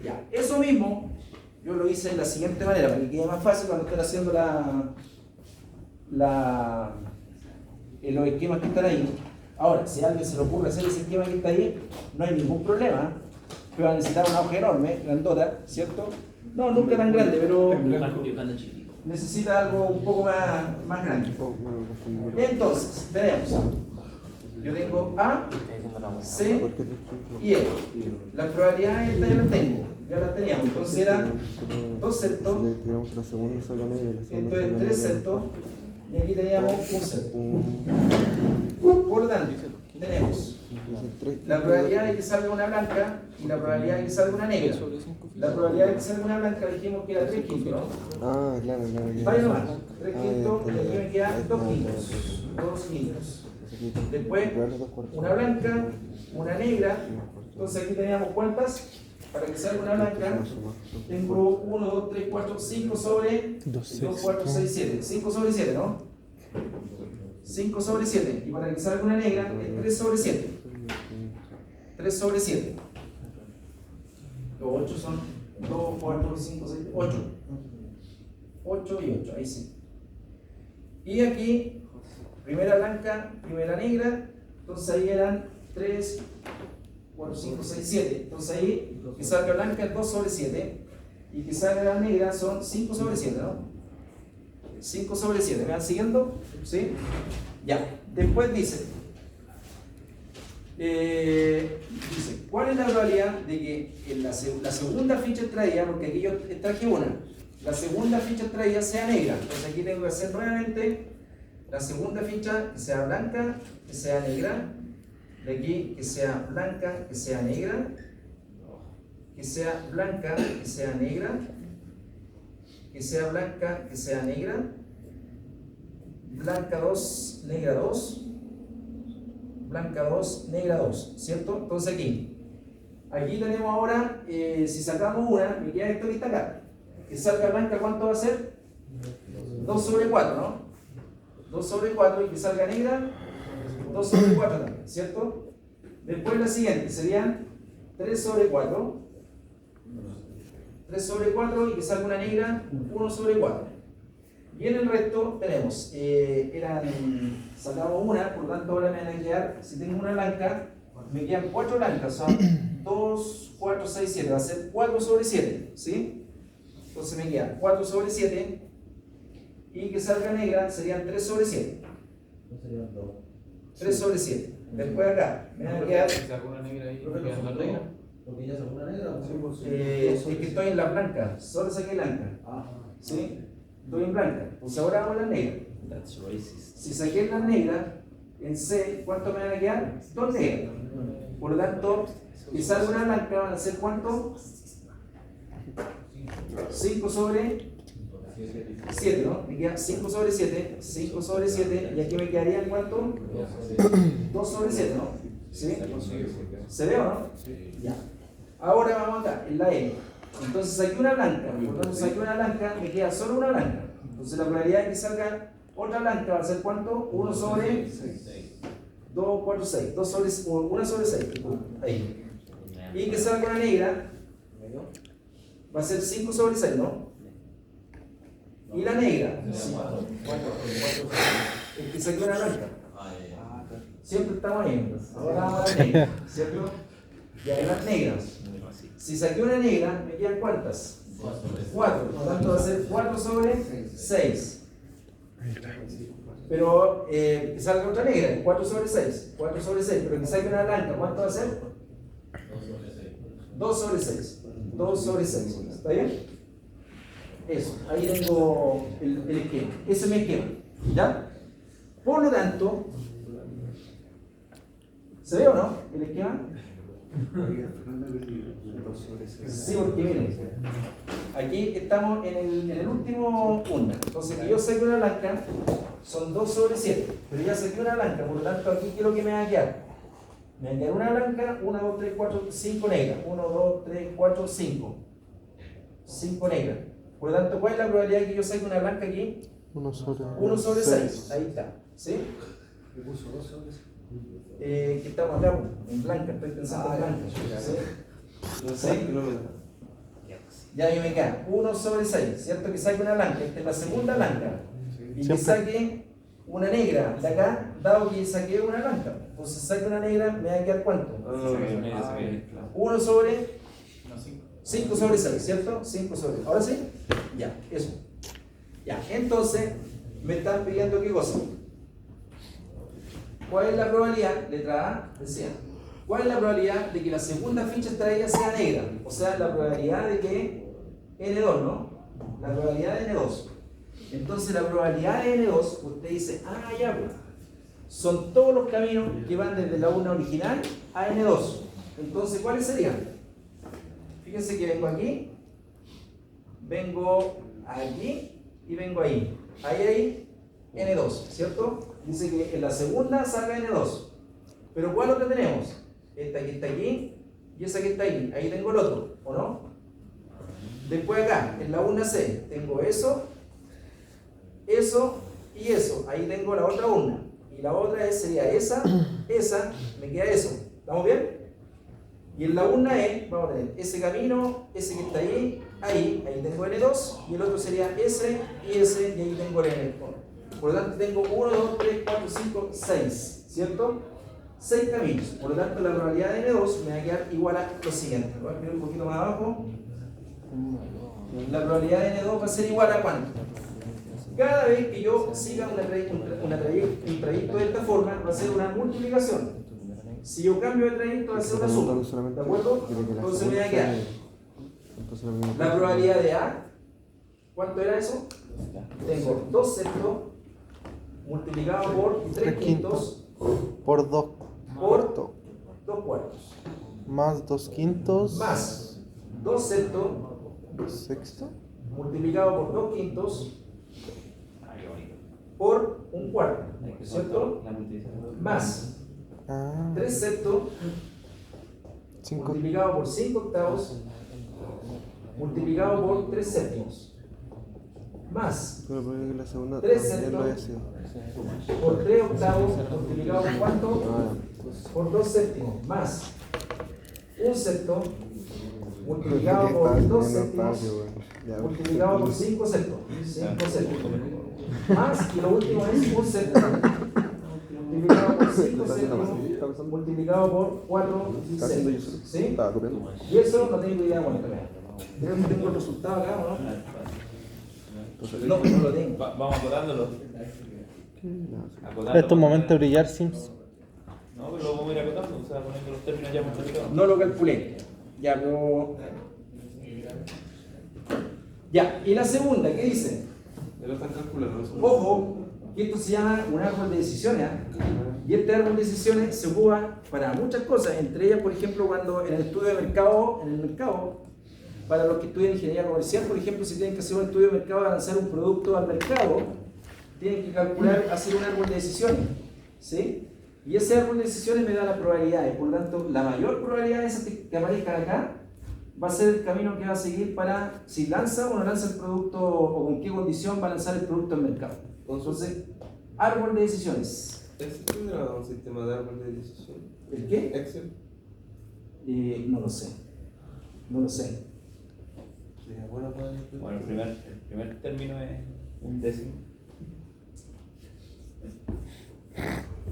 Ya, eso mismo yo lo hice de la siguiente manera, para que quede más fácil cuando estén haciendo los esquemas que están ahí. Ahora, si a alguien se le ocurre hacer ese esquema que está ahí, no hay ningún problema, pero va a necesitar una hoja enorme, grandota, ¿cierto? No, nunca tan grande, pero necesita algo un poco más grande. Entonces, tenemos, yo tengo A, C y E. Las probabilidades estas ya las tengo, ya las teníamos. Entonces era 2 septos, esto es 3 septos, y aquí teníamos 1 septo. Por lo tanto, tenemos la probabilidad de que salga una blanca y la probabilidad de que salga una negra. La probabilidad de que salga una blanca dijimos que era 3 quintos, ¿no? Ah, claro. Vaya nomás, 3 quintos, y aquí me quedan 2 quintos. 2 quintos. Después, una blanca, una negra. Entonces aquí teníamos cuántas. Para que salga una blanca, tengo 1, 2, 3, 4, 5 sobre 2, 4, 6, 7. 5 sobre 7, ¿no? 5 sobre 7. Y para que salga una negra, es 3 sobre 7. 3 sobre 7. Los 8 son 2, 4, 5, 6, 8. 8 y 8, ahí sí. Y aquí, primera blanca, primera negra. Entonces ahí eran 3, 4, 5, 6, 7. Entonces ahí, que salga blanca es 2 sobre 7. Y que salga la negra son 5 sobre 7, ¿no? 5 sobre 7. ¿Me van siguiendo? ¿Sí? Ya. Después dice, ¿cuál es la probabilidad de que en la segunda ficha extraída, porque aquí yo traje una, la segunda ficha extraída sea negra. Entonces aquí tengo que hacer nuevamente la segunda ficha que sea blanca, que sea negra. De aquí que sea blanca, que sea negra. Que sea blanca, que sea negra. Que sea blanca, que sea negra. Blanca 2, negra 2. Blanca 2, negra 2. ¿Cierto? Entonces aquí tenemos ahora, si sacamos una, me queda esto que está acá. Que salga blanca, ¿cuánto va a ser? 2 sobre 4, ¿no? 2 sobre 4 y que salga negra, 2 sobre 4 también, ¿cierto? Después la siguiente serían 3 sobre 4. 3 sobre 4 y que salga una negra, 1 sobre 4. Y en el resto tenemos, sacamos una, por lo tanto ahora me van a quedar, si tengo una blanca, me quedan 4 blancas, son 2, 4, 6, 7, va a ser 4 sobre 7, ¿sí? Entonces me quedan 4 sobre 7 y que salga negra serían 3 sobre 7. 3 sobre 7. Después acá, me van a quedar... Porque ya sacó una negra. es que estoy en la blanca, solo saqué blanca. ¿Sí? Estoy en blanca. Pues ahora hago la negra. That's racist. Si saqué las negras, en C, ¿cuánto me van a quedar? 2 negras. Por lo tanto, que salga una blanca van a ser ¿cuánto? 5 sobre 7, ¿no? Me queda 5 sobre 7, 5 sobre 7, y aquí me quedarían ¿cuánto? 2 sobre 7, ¿no? ¿Sí? ¿Se ve o no? Ya. Ahora vamos acá, en la E. Entonces saqué una blanca, por lo tanto saqué una blanca, me queda solo una blanca. Entonces la probabilidad de que salga otra blanca va a ser ¿cuánto? 1 sobre 2, 4, 6. 2 sobre 1 sobre 6. Ahí. Y que salga una negra va a ser 5 sobre 6, ¿no? Y la negra, el que saqué una blanca. Siempre estamos ahí. Ahora vamos a la negra, ¿cierto? Y hay las negras. Si saqué una negra, ¿me quedan cuántas? 4. Por lo tanto va a ser 4 sobre 6. Pero que salga otra negra, 4 sobre 6. 4 sobre 6. Pero que saque una blanca, ¿cuánto va a ser? 2 sobre 6. 2 sobre 6. ¿Está bien? Eso. Ahí tengo el esquema. Ese es mi esquema. ¿Ya? Por lo tanto, ¿se ve o no el esquema? Sí, porque miren, aquí estamos en el último una. Entonces, que yo saque una blanca, son 2 sobre 7. Pero ya saqué una blanca, por lo tanto, aquí quiero que me va a quedar. Me va a quedar una blanca, 1, 2, 3, 4, 5 negras. 1, 2, 3, 4, 5. 5 negras. Por lo tanto, ¿cuál es la probabilidad de que yo saque una blanca aquí? 1 sobre 6. Ahí está. ¿Sí? Que estamos acá en blanca, estoy pensando en blanca. ¿Sí? Ya a mí me queda 1 sobre 6, ¿cierto? Que saque una blanca, esta es la segunda blanca. Y que saque una negra de acá, dado que saqué una blanca. Entonces saque una negra, me va a quedar ¿cuánto? 1 sobre 5 sobre 6, ¿cierto? 5 sobre 6. ¿Ahora sí? Ya, eso. Ya, entonces me están pidiendo qué cosa. ¿Cuál es la probabilidad? Letra A, decía. ¿Cuál es la probabilidad de que la segunda ficha extraída sea negra? O sea, la probabilidad de que N2, ¿no? La probabilidad de N2. Entonces, la probabilidad de N2, usted dice, ya, pues, son todos los caminos que van desde la urna original a N2. Entonces, ¿cuáles serían? Fíjense que vengo aquí y vengo ahí. Ahí N2, ¿cierto? Dice que en la segunda salga N2. Pero ¿cuál otra tenemos? Esta que está aquí y esa que está ahí. Ahí tengo el otro, ¿o no? Después acá, en la urna C, tengo eso y eso. Ahí tengo la otra urna. Y la otra sería esa, me queda eso. ¿Estamos bien? Y en la urna E vamos a tener ese camino, ese que está ahí tengo N2, y el otro sería ese, y ahí tengo el N1. Por lo tanto tengo 1, 2, 3, 4, 5, 6, ¿cierto? 6 caminos. Por lo tanto la probabilidad de N2 me va a quedar igual a lo siguiente. Voy a escribir un poquito más abajo. La probabilidad de N2 va a ser igual a ¿cuánto? Cada vez que yo siga un trayecto de esta forma, va a ser una multiplicación. Si yo cambio de trayecto, va a ser una suma. ¿De acuerdo? Entonces me va a quedar la probabilidad de A ¿Cuánto era eso? Tengo 2 sextos multiplicado por 3 quintos Por 2 por cuartos. 2 cuartos. Más 2 quintos. Más 2 sextos Sexto. multiplicado por 2 quintos por 1 cuarto, ¿cierto? Más Ah, 3 sextos 5. multiplicado por 5 octavos multiplicado por 3 séptimos. Más Pero puede que la segunda 3 también lo haya sextos sido. por 3 octavos multiplicado por cuánto? Ah, Por 2 séptimos. Más 1 sexto multiplicado Qué por fácil, 2 no es séptimos fácil, weón. Ya, multiplicado por 5 sextos. 5 séptimos. Más, y lo último es 1 sexto multiplicado por 5 séptimos multiplicado por 4 Está haciendo yo séptimos. solo. ¿Sí? Estaba copiando. Y eso no tengo idea cuánto es. Creo que tengo el resultado acá, ¿o no? No, no lo tengo. Vamos acotándolo. Es tu momento de brillar, Sims. No, pero lo vamos a ir acotando, o sea, poniendo los términos ya multiplicados. No lo calculé. Ya, pero. Ya, y la segunda, ¿qué dice? Ya lo están calculando. eso. Ojo, que esto se llama un árbol de decisiones. ¿Ah? Y este árbol de decisiones se ocupa para muchas cosas, entre ellas, por ejemplo, cuando en el estudio de mercado, para los que estudian ingeniería comercial, por ejemplo, si tienen que hacer un estudio de mercado, lanzar un producto al mercado, tienen que calcular, hacer un árbol de decisiones, ¿sí? Y ese árbol de decisiones me da las probabilidades, por lo tanto, la mayor probabilidad de esas que aparezcan acá va a ser el camino que va a seguir para si lanza o no lanza el producto o con qué condición va a lanzar el producto al mercado. Entonces, árbol de decisiones. ¿Excel tendrá un sistema de árbol de decisión? ¿El qué? Excel. No lo sé. No lo sé. Sería bueno para Bueno, el primer término es un décimo.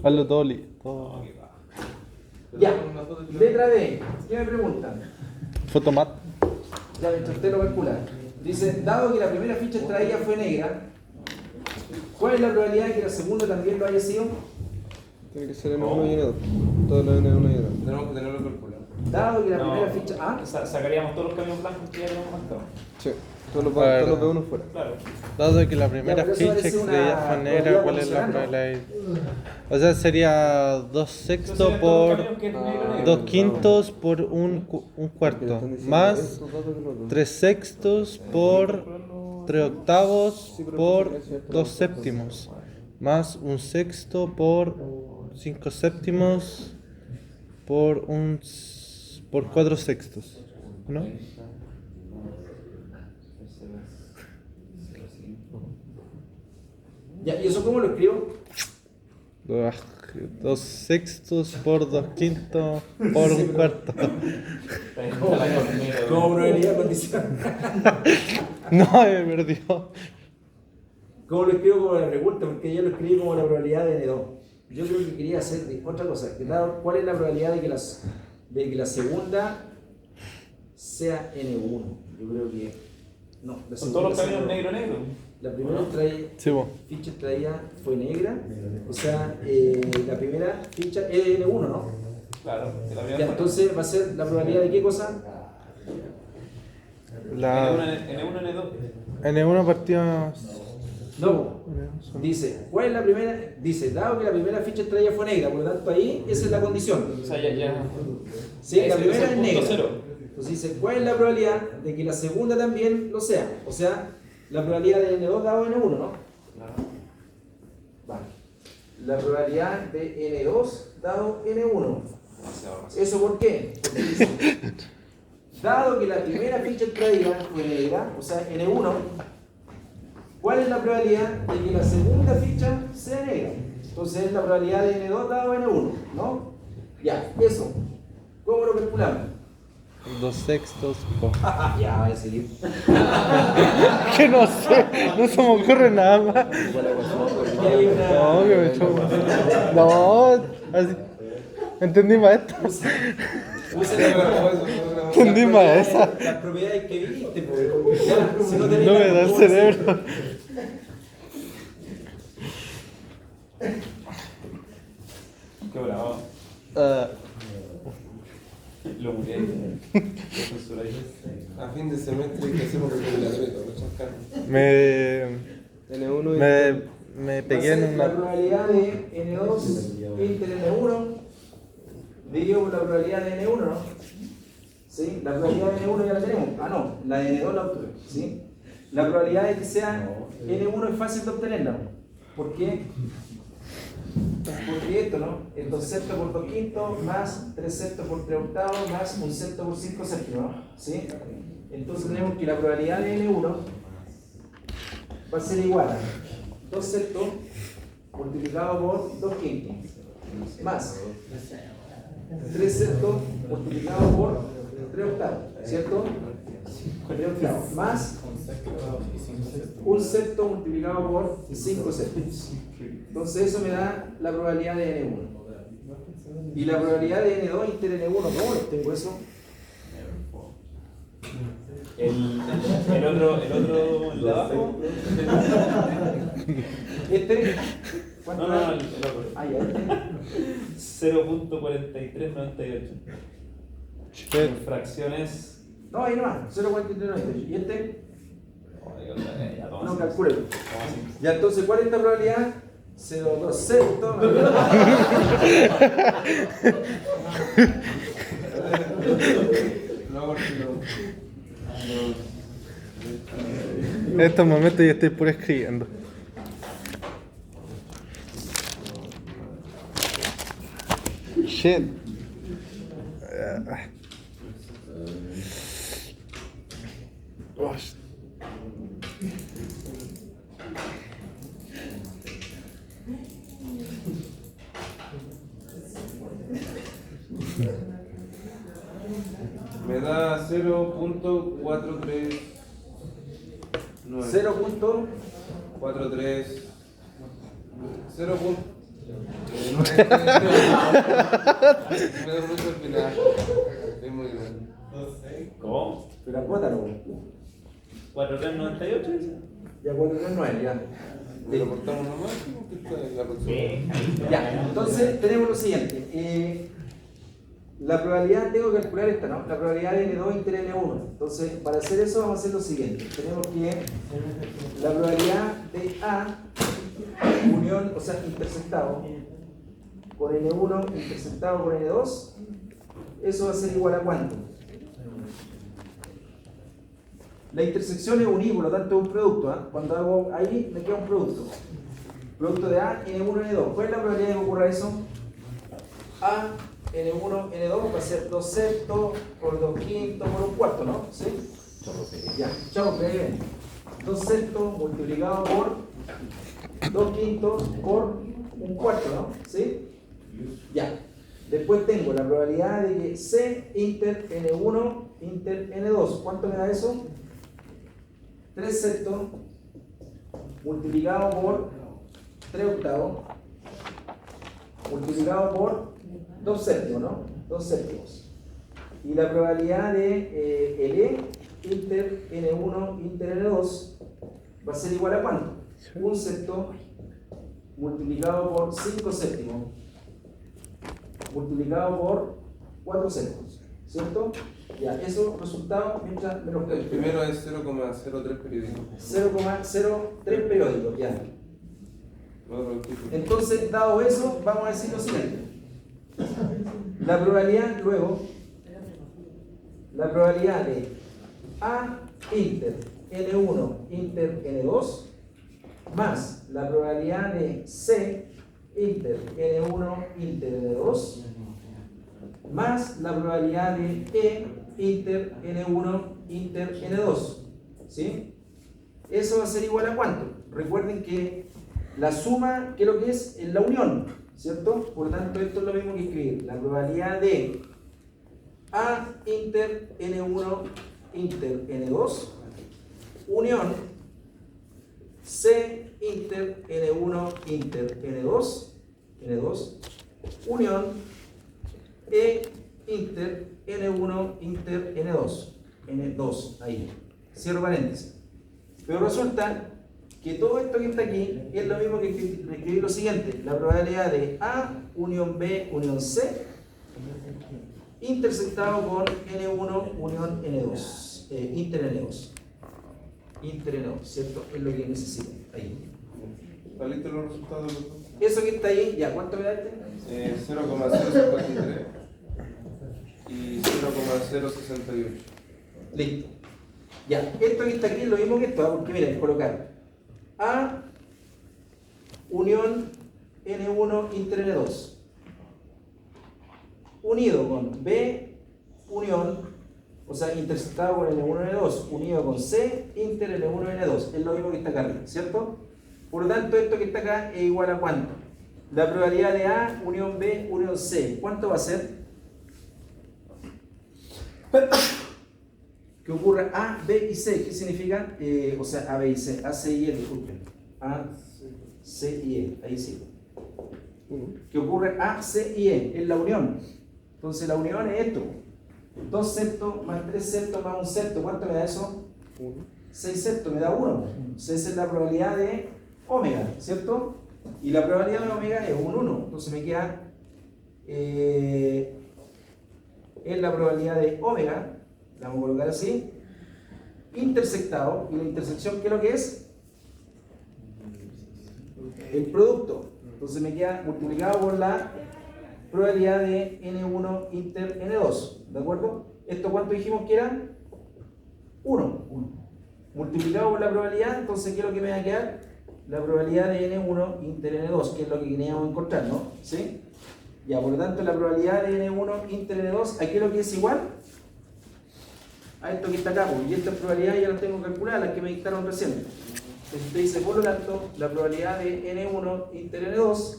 Hazlo todo. Todo. Ya, letra B. ¿Qué me preguntan? Fotomat. Ya, mientras usted lo calcula. Dice, dado que la primera ficha extraída fue negra, ¿cuál es la probabilidad de que la segunda también lo haya sido? Tiene que ser N1 y N2. Todo lo N1 y N2. Tenemos que tenerlo calculado. Dado que la No. primera ficha... ¿Ah? Sacaríamos todos los cambios blancos que ya habíamos marcado. Sí. Todos los Claro. B1 fuera. Claro. Dado que la primera Ya, pero eso ficha parece una extraída fue negra, probabilidad ¿cuál es la condicional, probabilidad? O sea, sería 2 sextos Entonces, todos los por caminos que es negro, negro. 2 quintos por un cuarto. Más 3 sextos por 3 octavos por 2 séptimos. Más 1 sexto por 5 séptimos por 4 sextos. ¿No? Ya, ¿y eso cómo lo escribo? 2 sextos por 2 quintos por un cuarto. Como probabilidad condicional. No, me perdió. ¿Cómo lo escribo como la pregunta? Porque yo lo escribí como la probabilidad de N2. Yo creo que quería hacer otra cosa. Que dado, ¿cuál es la probabilidad de que la segunda sea N1? Yo creo que... No, la Son segunda todos los sea caminos N1. negro, negro. La primera Sí, vos. ficha extraída fue negra. O sea, la primera ficha es N1, ¿no? Claro. que la Ya, primera entonces va a ser la probabilidad de qué cosa? La N1, N2. N1 partida. No. Dice, ¿cuál es la primera? Dice, dado que la primera ficha extraída fue negra, por lo tanto ahí esa es la condición. O sea, ya. Sí, la Ese primera es es el punto negra. cero. Entonces dice, ¿cuál es la probabilidad de que la segunda también lo sea? O sea, la probabilidad de N2 dado N1, ¿no? Vale. La probabilidad de N2 dado N1. ¿Eso por qué? Porque dice, dado que la primera ficha extraída fue negra, o sea, N1, ¿cuál es la probabilidad de que la segunda ficha sea negra? Entonces es la probabilidad de N2 dado N1, ¿no? Ya, eso. ¿Cómo lo calculamos? 2 sextos por. Ya, voy a seguir. Que no sé, no se me ocurre nada más. Y hay una- No, que me echó. No, así. Entendí más esto. Entendí más esa. Las propiedades que viste, pues. Ya, si no tenés No me la- da el cerebro. Qué bravo. Ah, Lo murió. Lo censuráis. A fin de semestre que hacemos recopilatorio, no chascarnos. N1 Me Va a pegué en ser la una. probabilidad de N2 inter N1 dividido por la probabilidad de N1, ¿no? ¿Sí? La probabilidad de N1 ya la tenemos. Ah, no, la de N2 la obtuve. ¿Sí? La probabilidad de que sea N1 es fácil de obtenerla. ¿Por qué? Porque esto, ¿no? Es 2 sextos por 2 quintos más 3 sextos por 3 octavos más 1 sexto por 5 séptimos, ¿no? ¿Sí? Entonces tenemos que la probabilidad de N1 va a ser igual a 2 sextos multiplicado por 2 quintos más 3 sextos multiplicado por 3 octavos, ¿cierto? 3 octavos más 1 sexto multiplicado por 5 séptimos. Entonces eso me da la probabilidad de N1. Y la probabilidad de N2 inter N1, ¿cómo tengo eso? El otro, el de abajo. Este, ¿cuánto No, da? el otro. Ah, ya, este. 0.4398. En fracciones. No, ahí nomás, 0,43. ¿Y este? Ya, toma No, así. calculé. Toma así. Ya, entonces, ¿cuál es esta probabilidad? 0,2 sexto. No, porque En estos momentos yo estoy puro escribiendo. Shit. Oh, shit. me da 0.439. 0 punto. 43. 0. Me da mucho al final. Es muy grande. ¿Cómo? Pero acuérdalo. 4398 dice. Ya, 4,39, ya. ¿Me lo cortamos nomás? ¿Qué está en la próxima? Ya, entonces tenemos lo siguiente. La probabilidad, tengo que calcular esta, ¿no? La probabilidad de N2 inter N1. Entonces, para hacer eso vamos a hacer lo siguiente. Tenemos que la probabilidad de A unión, o sea, intersectado con N1 intersectado con N2, eso va a ser igual a ¿cuánto? La intersección es unida, por lo tanto es un producto. ¿Ah? Cuando hago ahí, me queda un producto. Producto de A, N1, N2. ¿Cuál es la probabilidad de que ocurra eso? A, N1, N2 va a ser 2 sextos por 2 quintos por 1 cuarto, ¿no? ¿Sí? Ya, chao, que bien. 2 sextos multiplicado por 2 quintos por 1 cuarto, ¿no? ¿Sí? Ya. Después tengo la probabilidad de que C inter N1 inter N2. ¿Cuánto me da eso? 3 sextos multiplicado por 3 octavos multiplicado por 2 séptimos, ¿no? 2 séptimos. Y la probabilidad de L inter N1 inter N2 va a ser igual a ¿cuánto? 1 sexto multiplicado por 5 séptimos multiplicado por 4 séptimos, ¿cierto? Ya, esos resultados mientras me los El primero es 0,03 periódico. 0,03 periódicos, ya. Entonces, dado eso, vamos a decir lo siguiente. La probabilidad, luego, la probabilidad de A inter N1 inter N2 más la probabilidad de C inter N1 inter N2 más la probabilidad de E inter N1 inter N2. ¿Sí? Eso va a ser igual a ¿cuánto? Recuerden que la suma, ¿qué es lo que es? Es la unión, ¿cierto? Por lo tanto, esto es lo mismo que escribir. La probabilidad de A inter N1 inter N2 unión C inter N1 inter N2 unión E inter N1 inter N2 ahí, cierro paréntesis. Pero resulta que todo esto que está aquí es lo mismo que escribir lo siguiente: la probabilidad de A unión B unión C intersectado con N1 unión N2, inter N2. Inter N2, ¿cierto? Es lo que necesito. Ahí. ¿Están listos los resultados de los dos? Eso que está ahí, ya, ¿cuánto me da este? 0,053 y 0,068. Listo. Ya, esto que está aquí es lo mismo que esto, porque miren, colocar A unión N1 inter N2 unido con B unión, o sea, intersectado con N1 N2 unido con C inter N1 N2, es lo mismo que está acá arriba, ¿cierto? Por lo tanto, esto que está acá es igual a ¿cuánto? La probabilidad de A unión B unión C, ¿cuánto va a ser? Que ocurra A, B y C, ¿qué significa? O sea, A, B y C, A, C y E, disculpen. A, C y E, ahí sí. Que ocurre A, C y E, es la unión. Entonces la unión es esto. 2 septos más 3 septos más 1 septo, ¿cuánto me da eso? 6 septos, me da 1. Esa es la probabilidad de omega, ¿cierto? Y la probabilidad de omega es un 1. Entonces me queda es la probabilidad de omega, la vamos a colocar así, intersectado, y la intersección, ¿qué es lo que es? El producto. Entonces me queda multiplicado por la probabilidad de N1 inter N2, ¿de acuerdo? ¿Esto cuánto dijimos que era? 1. Multiplicado por la probabilidad, entonces ¿qué es lo que me va a quedar? La probabilidad de N1 inter N2, que es lo que queríamos encontrar, ¿no? ¿Sí? Ya, por lo tanto, la probabilidad de N1 inter N2, ¿aquí es lo que es igual? A esto que está acá, y esta probabilidad ya la tengo calculada, las que me dictaron recién. Entonces usted dice, por lo tanto, la probabilidad de N1 inter N2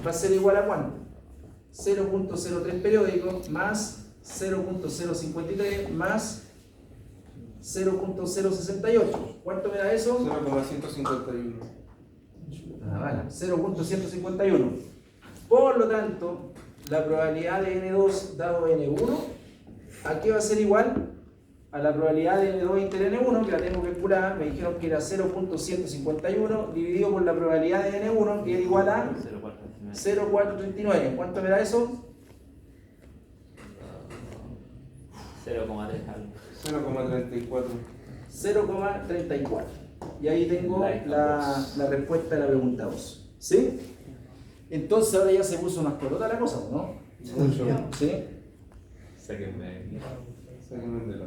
va a ser igual a ¿cuánto? 0.03 periódico más 0.053 más 0.068. ¿Cuánto me da eso? 0,151. Vale, 0.151. Por lo tanto, la probabilidad de N2 dado N1, ¿a qué va a ser igual? A la probabilidad de N2 inter N1, que la tengo calculada, me dijeron que era 0.151 dividido por la probabilidad de N1, que era igual a 0.439. ¿Cuánto me da eso? 0,34. 0,34. Y ahí tengo la respuesta de la pregunta 2. ¿Sí? Entonces ahora ya se puso más corota la cosa, ¿no? Mucho. ¿Sí? Sáquenme. Sáquenme de la.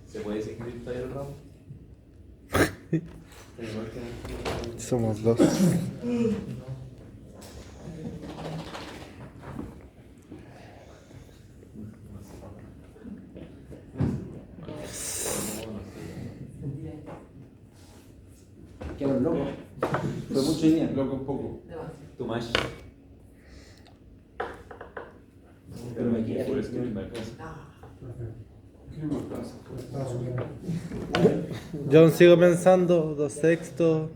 ¿Se puede decir que estoy en el ramo? Somos dos. Quedaron locos. Fue mucho hoy día. Loco poco. Too much. Pero me queda. Por escribir me alcanza. ¿Qué me pasa? Yo aún sigo pensando 2 sextos,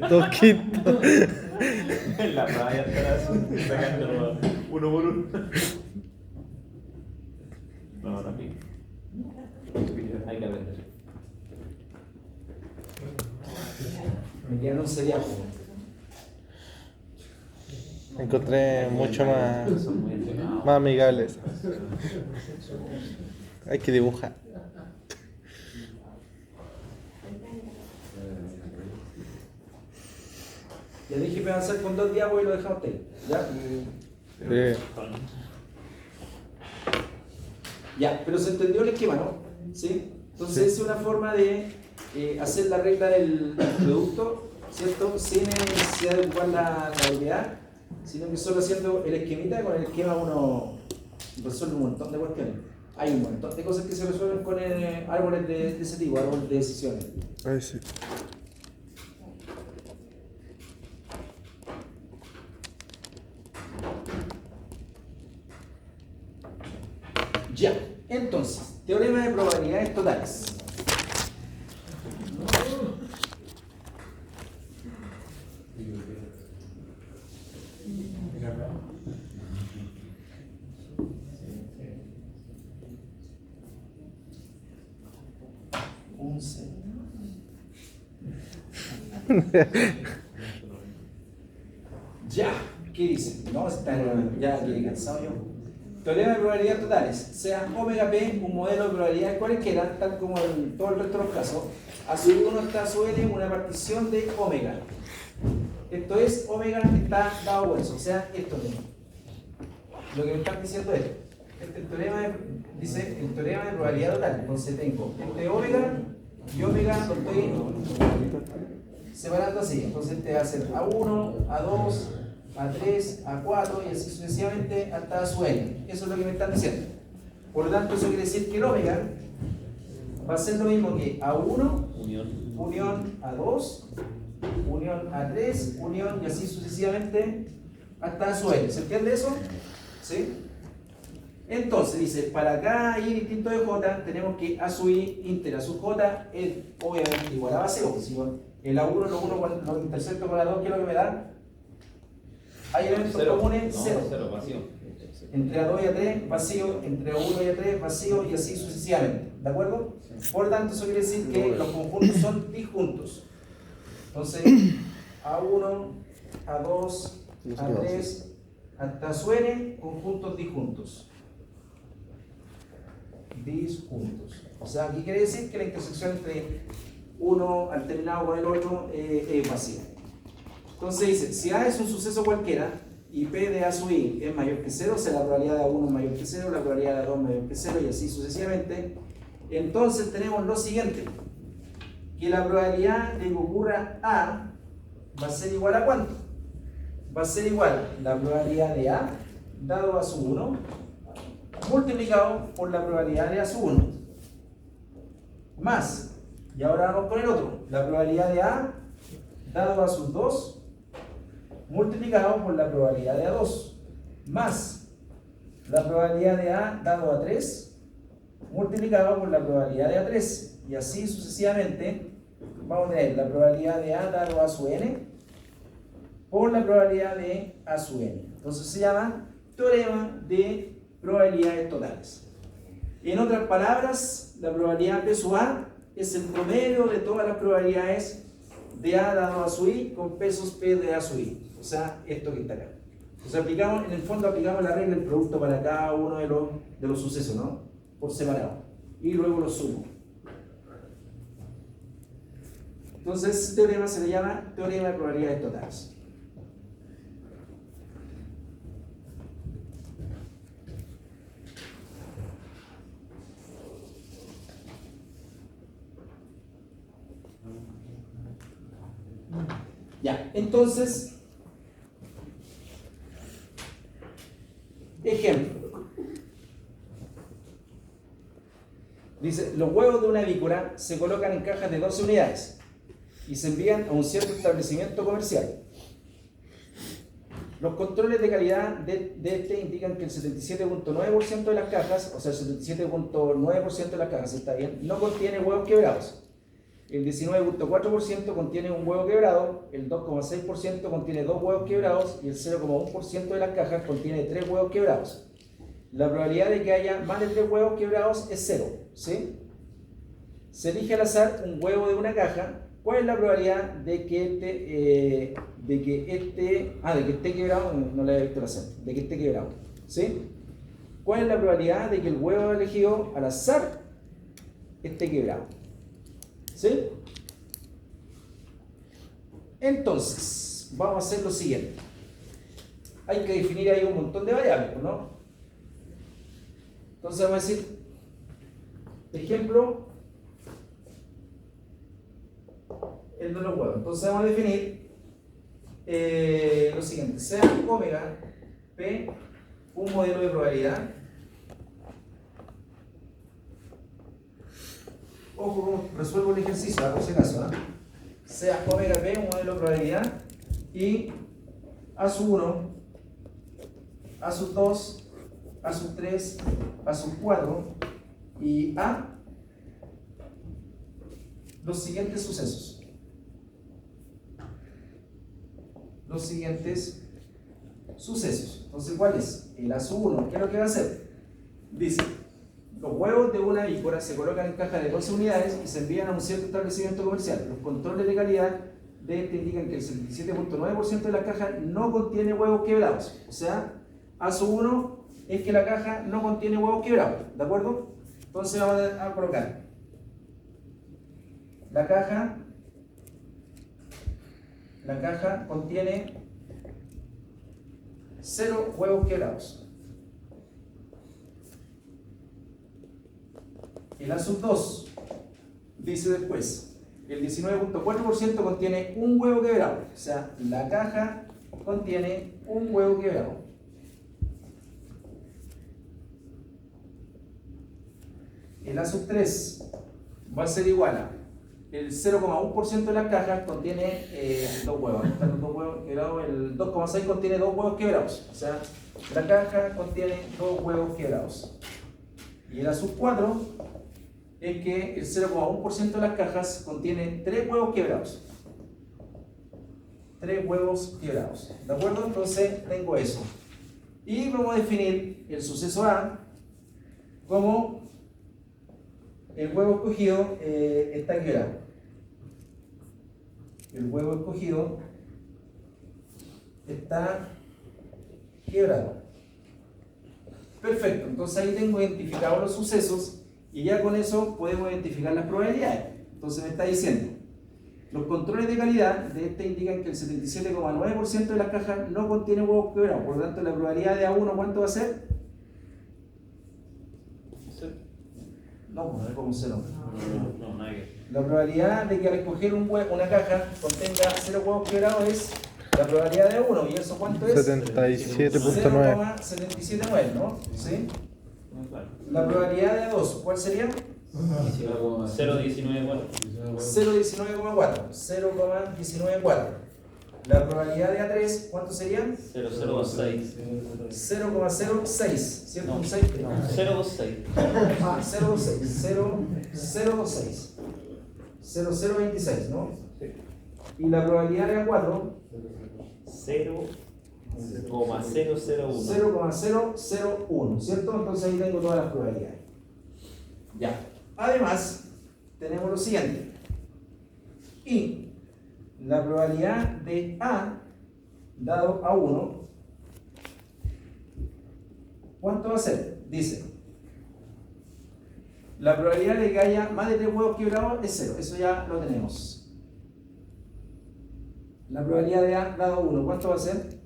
2 quintos. En la playa atrás, sacando uno por uno. No, no pico. Hay que aprender. Me quedan 11 días. Encontré mucho más, Son muy entrenados. más amigables. Hay que dibujar. Ya dije que me avanzar con 2 días, y lo dejamos usted. ¿Ya? Ya, pero se entendió el esquema, ¿no? ¿Sí? Entonces es una forma de hacer la regla del producto, ¿cierto? Sin necesidad de ocupar la unidad, sino que solo haciendo el esquemita. Con el esquema uno resuelve un montón de cuestiones. Hay un montón de cosas que se resuelven con árboles de ese tipo, árboles de decisiones. Ay, sí. Ya, entonces, teorema de probabilidades totales. Ya, ¿qué dicen? No, está ya quedé cansado yo. Teorema de probabilidades totales. Sea omega p un modelo de probabilidades cualquiera, tal como en todo el resto de los casos. A su 1 está a su n una partición de omega. Esto es omega que está dado por eso, o sea, esto mismo. Lo que me están diciendo es, este dice el teorema de probabilidad total. Entonces tengo este omega y omega lo estoy separando así. Entonces este va a ser A1, A2, A3, A4 y así sucesivamente hasta A su n. Eso es lo que me están diciendo. Por lo tanto, eso quiere decir que el omega va a ser lo mismo que A1, unión A2, unión A3, unión y así sucesivamente hasta A su n. ¿Se entiende eso? ¿Sí? Entonces dice, para cada i distinto de j tenemos que a sub i inter a sub j es obviamente igual a base 1. Si el A1 lo intercepto con la 2, ¿qué es lo que me da? Hay elementos comunes 0. Entre A2 y A3 vacío, entre A1 y A3 vacío y así sucesivamente. ¿De acuerdo? Por lo tanto, eso quiere decir que los conjuntos son disjuntos. Entonces, A1, A2, A3, hasta su n, conjuntos disjuntos. Disjuntos. O sea, aquí quiere decir que la intersección entre uno alternado con el otro es vacía. Entonces dice, si A es un suceso cualquiera y P de A sub I es mayor que 0, o sea, la probabilidad de A1 es mayor que 0, la probabilidad de A2 es mayor que 0 y así sucesivamente, entonces tenemos lo siguiente, que la probabilidad de que ocurra A va a ser igual a ¿cuánto? Va a ser igual la probabilidad de A dado A sub 1 multiplicado por la probabilidad de A sub 1 más, y ahora vamos con el otro, la probabilidad de A dado A sub 2 multiplicado por la probabilidad de A2 más la probabilidad de A dado a 3 multiplicado por la probabilidad de A3 y así sucesivamente vamos a tener la probabilidad de A dado a su n por la probabilidad de A sub n. Entonces se llama teorema de probabilidades totales. En otras palabras, la probabilidad P sub A es el promedio de todas las probabilidades de A dado a sub I con pesos P de A sub I. O sea, esto que está acá. Entonces aplicamos, en el fondo aplicamos la regla del producto para cada uno de los sucesos, ¿no? Por separado. Y luego los sumo. Entonces, este teorema se le llama teorema de probabilidades totales. Ya, entonces, ejemplo. Dice, los huevos de una avícola se colocan en cajas de 12 unidades y se envían a un cierto establecimiento comercial. Los controles de calidad de este indican que el 77.9% de las cajas, o sea, el 77.9% de las cajas, está bien, no contiene huevos quebrados. El 19.4% contiene un huevo quebrado, el 2.6% contiene 2 huevos quebrados y el 0.1% de las cajas contiene 3 huevos quebrados. La probabilidad de que haya más de 3 huevos quebrados es 0, ¿sí? Se elige al azar un huevo de una caja. ¿Cuál es la probabilidad de que esté quebrado? No le había visto el azar, de que esté quebrado, ¿sí? ¿Cuál es la probabilidad de que el huevo elegido al azar esté quebrado? ¿Sí? Entonces, vamos a hacer lo siguiente. Hay que definir ahí un montón de variables, ¿no? Entonces vamos a decir, ejemplo, el de los huevos. Entonces vamos a definir lo siguiente, sea omega P un modelo de probabilidad. Ojo cómo resuelvo el ejercicio, por si acaso, ¿no? Sea omega P un modelo de probabilidad y A sub 1, A sub 2, A sub 3, A sub 4 y A los siguientes sucesos. Los siguientes sucesos. Entonces, ¿cuál es? El A sub 1, ¿qué es lo que va a hacer? Dice, los huevos de una avícola se colocan en cajas de 12 unidades y se envían a un cierto establecimiento comercial. Los controles de calidad de este indican que el 77.9% de la caja no contiene huevos quebrados. O sea, A sub 1 es que la caja no contiene huevos quebrados, ¿de acuerdo? Entonces vamos a colocar la caja contiene 0 huevos quebrados. Y la sub 2 dice después, el 19.4% contiene un huevo quebrado, o sea, la caja contiene un huevo quebrado. Y la sub 3 va a ser igual a el 0,1% de las cajas contiene 2 huevos. Están los 2 huevos quebrados. El 2,6 contiene 2 huevos quebrados. O sea, la caja contiene 2 huevos quebrados. Y la sub 4 es que el 0,1% de las cajas contiene 3 huevos quebrados. 3 huevos quebrados. ¿De acuerdo? Entonces tengo eso. Y vamos a definir el suceso A como el huevo escogido está quebrado. El huevo escogido está quebrado. Perfecto, entonces ahí tengo identificados los sucesos y ya con eso podemos identificar las probabilidades. Entonces me está diciendo, los controles de calidad de este indican que el 77,9% de las cajas no contiene huevos quebrados. Por lo tanto, la probabilidad de A1, ¿cuánto va a ser? No, no es como 0. No, nada que. La probabilidad de que al escoger una caja contenga 0 huevos quebrados es la probabilidad de 1. ¿Y eso cuánto es? 77.9. 0,779, ¿no? ¿Sí? La probabilidad de 2, ¿cuál sería? 0,19. 0,19,4. 0,19,4. La probabilidad de A3, ¿cuánto sería? 0,06. 0,06, ¿cierto? No. Un 6. 0,6. Ah, 0,26. 0,026, ¿no? Y la probabilidad de A4, 0,001. 0,001, ¿cierto? Entonces ahí tengo todas las probabilidades. Ya. Además, tenemos lo siguiente. Y la probabilidad de A dado a 1, ¿cuánto va a ser? Dice, la probabilidad de que haya más de 3 huevos quebrados es 0, eso ya lo tenemos. La probabilidad de A dado a 1, ¿cuánto va a ser?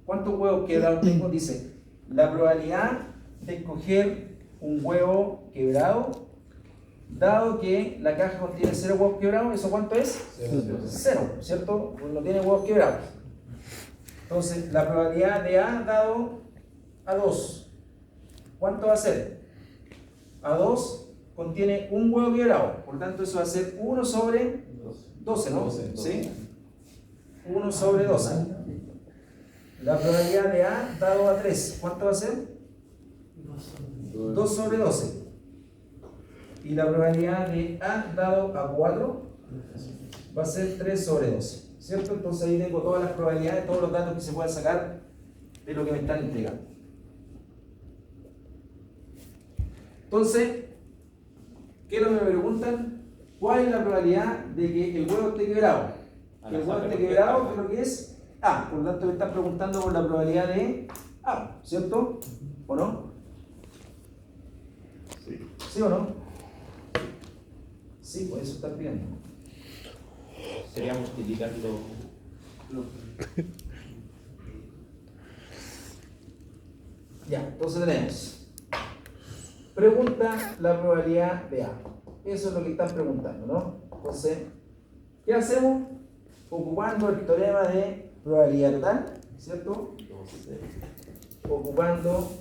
¿Cuántos huevos quebrados tengo? Dice, la probabilidad de escoger un huevo quebrado, dado que la caja contiene 0 huevos quebrados, ¿eso cuánto es? 0, ¿cierto? Pues no tiene huevos quebrados. Entonces, la probabilidad de A dado a 2, ¿cuánto va a ser? A2 contiene un huevo quebrado, por lo tanto eso va a ser 1 sobre 12, ¿no? ¿Sí? 1 sobre 12. La probabilidad de A dado a 3, ¿cuánto va a ser? 2 sobre 12. Y la probabilidad de A dado a 4 va a ser 3 sobre 12, ¿cierto? Entonces ahí tengo todas las probabilidades, todos los datos que se pueden sacar de lo que me están entregando. Entonces, quiero que me preguntan cuál es la probabilidad de que el huevo esté quebrado. Que el huevo esté quebrado, creo que es A, por lo tanto me están preguntando por la probabilidad de A, ¿cierto? ¿O no? Sí. ¿Sí o no? Sí, por eso está pidiendo. Sería multiplicarlo. Ya, entonces tenemos. Pregunta la probabilidad de A. Eso es lo que están preguntando, ¿no? Entonces, ¿qué hacemos? Ocupando el teorema de probabilidad total, ¿cierto? Ocupando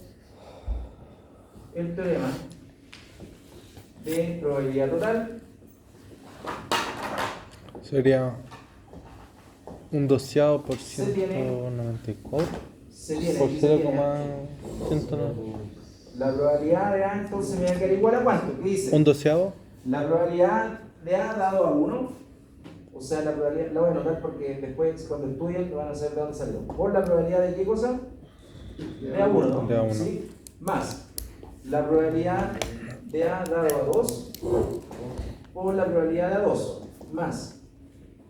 el teorema de probabilidad total. Sería un doceavo por Se tiene- 194 Se tiene, por aquí se tiene 0,109. la probabilidad de A, entonces me va a quedar igual a cuánto. ¿Qué dice? Un doceavo. La probabilidad de A dado a 1, o sea, la probabilidad, la voy a anotar porque después cuando estudien van a saber de dónde salió. Por la probabilidad de qué cosa? De A1, ¿no? De A1. ¿Sí? Más la probabilidad de A dado a 2 por la probabilidad de A2, más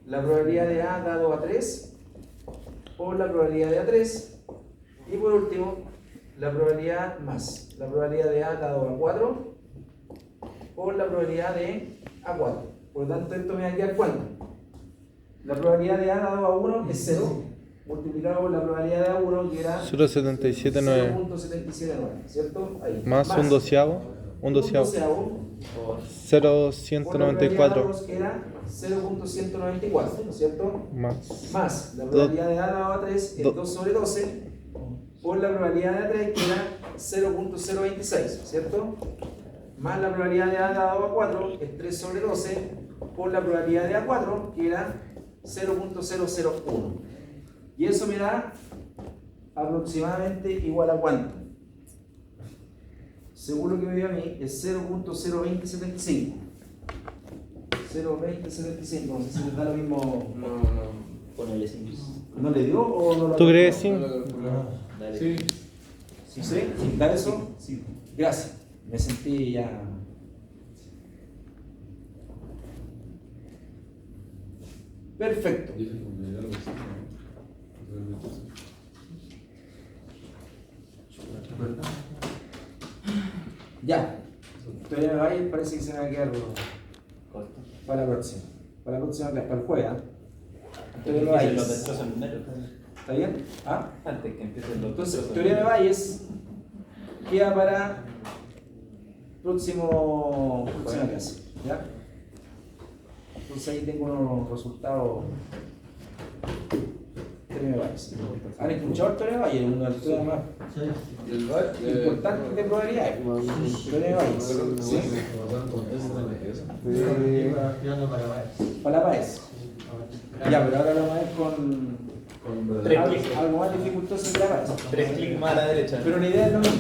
la probabilidad de A dado a 3 por la probabilidad de A3, Y por último, la probabilidad más. La probabilidad de A dado a 4 por la probabilidad de A4. Por lo tanto, esto me va a quedar cuánto. La probabilidad de A dado a 1 es 0, multiplicado por la probabilidad de A1, que era 0.779 0.779, ¿cierto? Ahí. más un doceavo, un doceavo por la probabilidad de 0.194 A2, que era 0.194, ¿no es cierto? más La probabilidad de A dado a 3 es 2 sobre 12 por la probabilidad de A3, que era 0.026, ¿cierto? Más la probabilidad de A dado a 4 es 3 sobre 12 por la probabilidad de A4, que era 0.001. Y eso me da aproximadamente igual a cuánto. Según lo que me dio a mí, es 0.02075. 0.2075, no sé si les da lo mismo. Ponele sin. ¿No le dio o no lo ¿Tú crees sí? sí? Dale. Sí. ¿Sí? ¿Da eso? Sí. Gracias. Me sentí ya. Perfecto. Ya. Todavía me va a ir, parece que se me va a quedar Corto. para la próxima. Para la próxima clase, para el jueves. ¿Ah? Todavía me Empiecen los vais. destrozos números. ¿Está bien? ¿Ah? Antes que empiecen los Entonces, destrozos teoría de números. Bayes queda para próxima clase. ¿Ya? Entonces ahí tengo unos resultados. Teoría de Bayes. ¿Han escuchado el teoría de Bayes? Una teoría más El bar, importante de probabilidades. Teoría de Bayes. ¿Sí? Para la Bayes. Ya, pero ahora lo vamos a ver con Tres clics. algo más dificultoso que la Bayes. 3 clics más a la derecha. Pero la idea es lo mismo.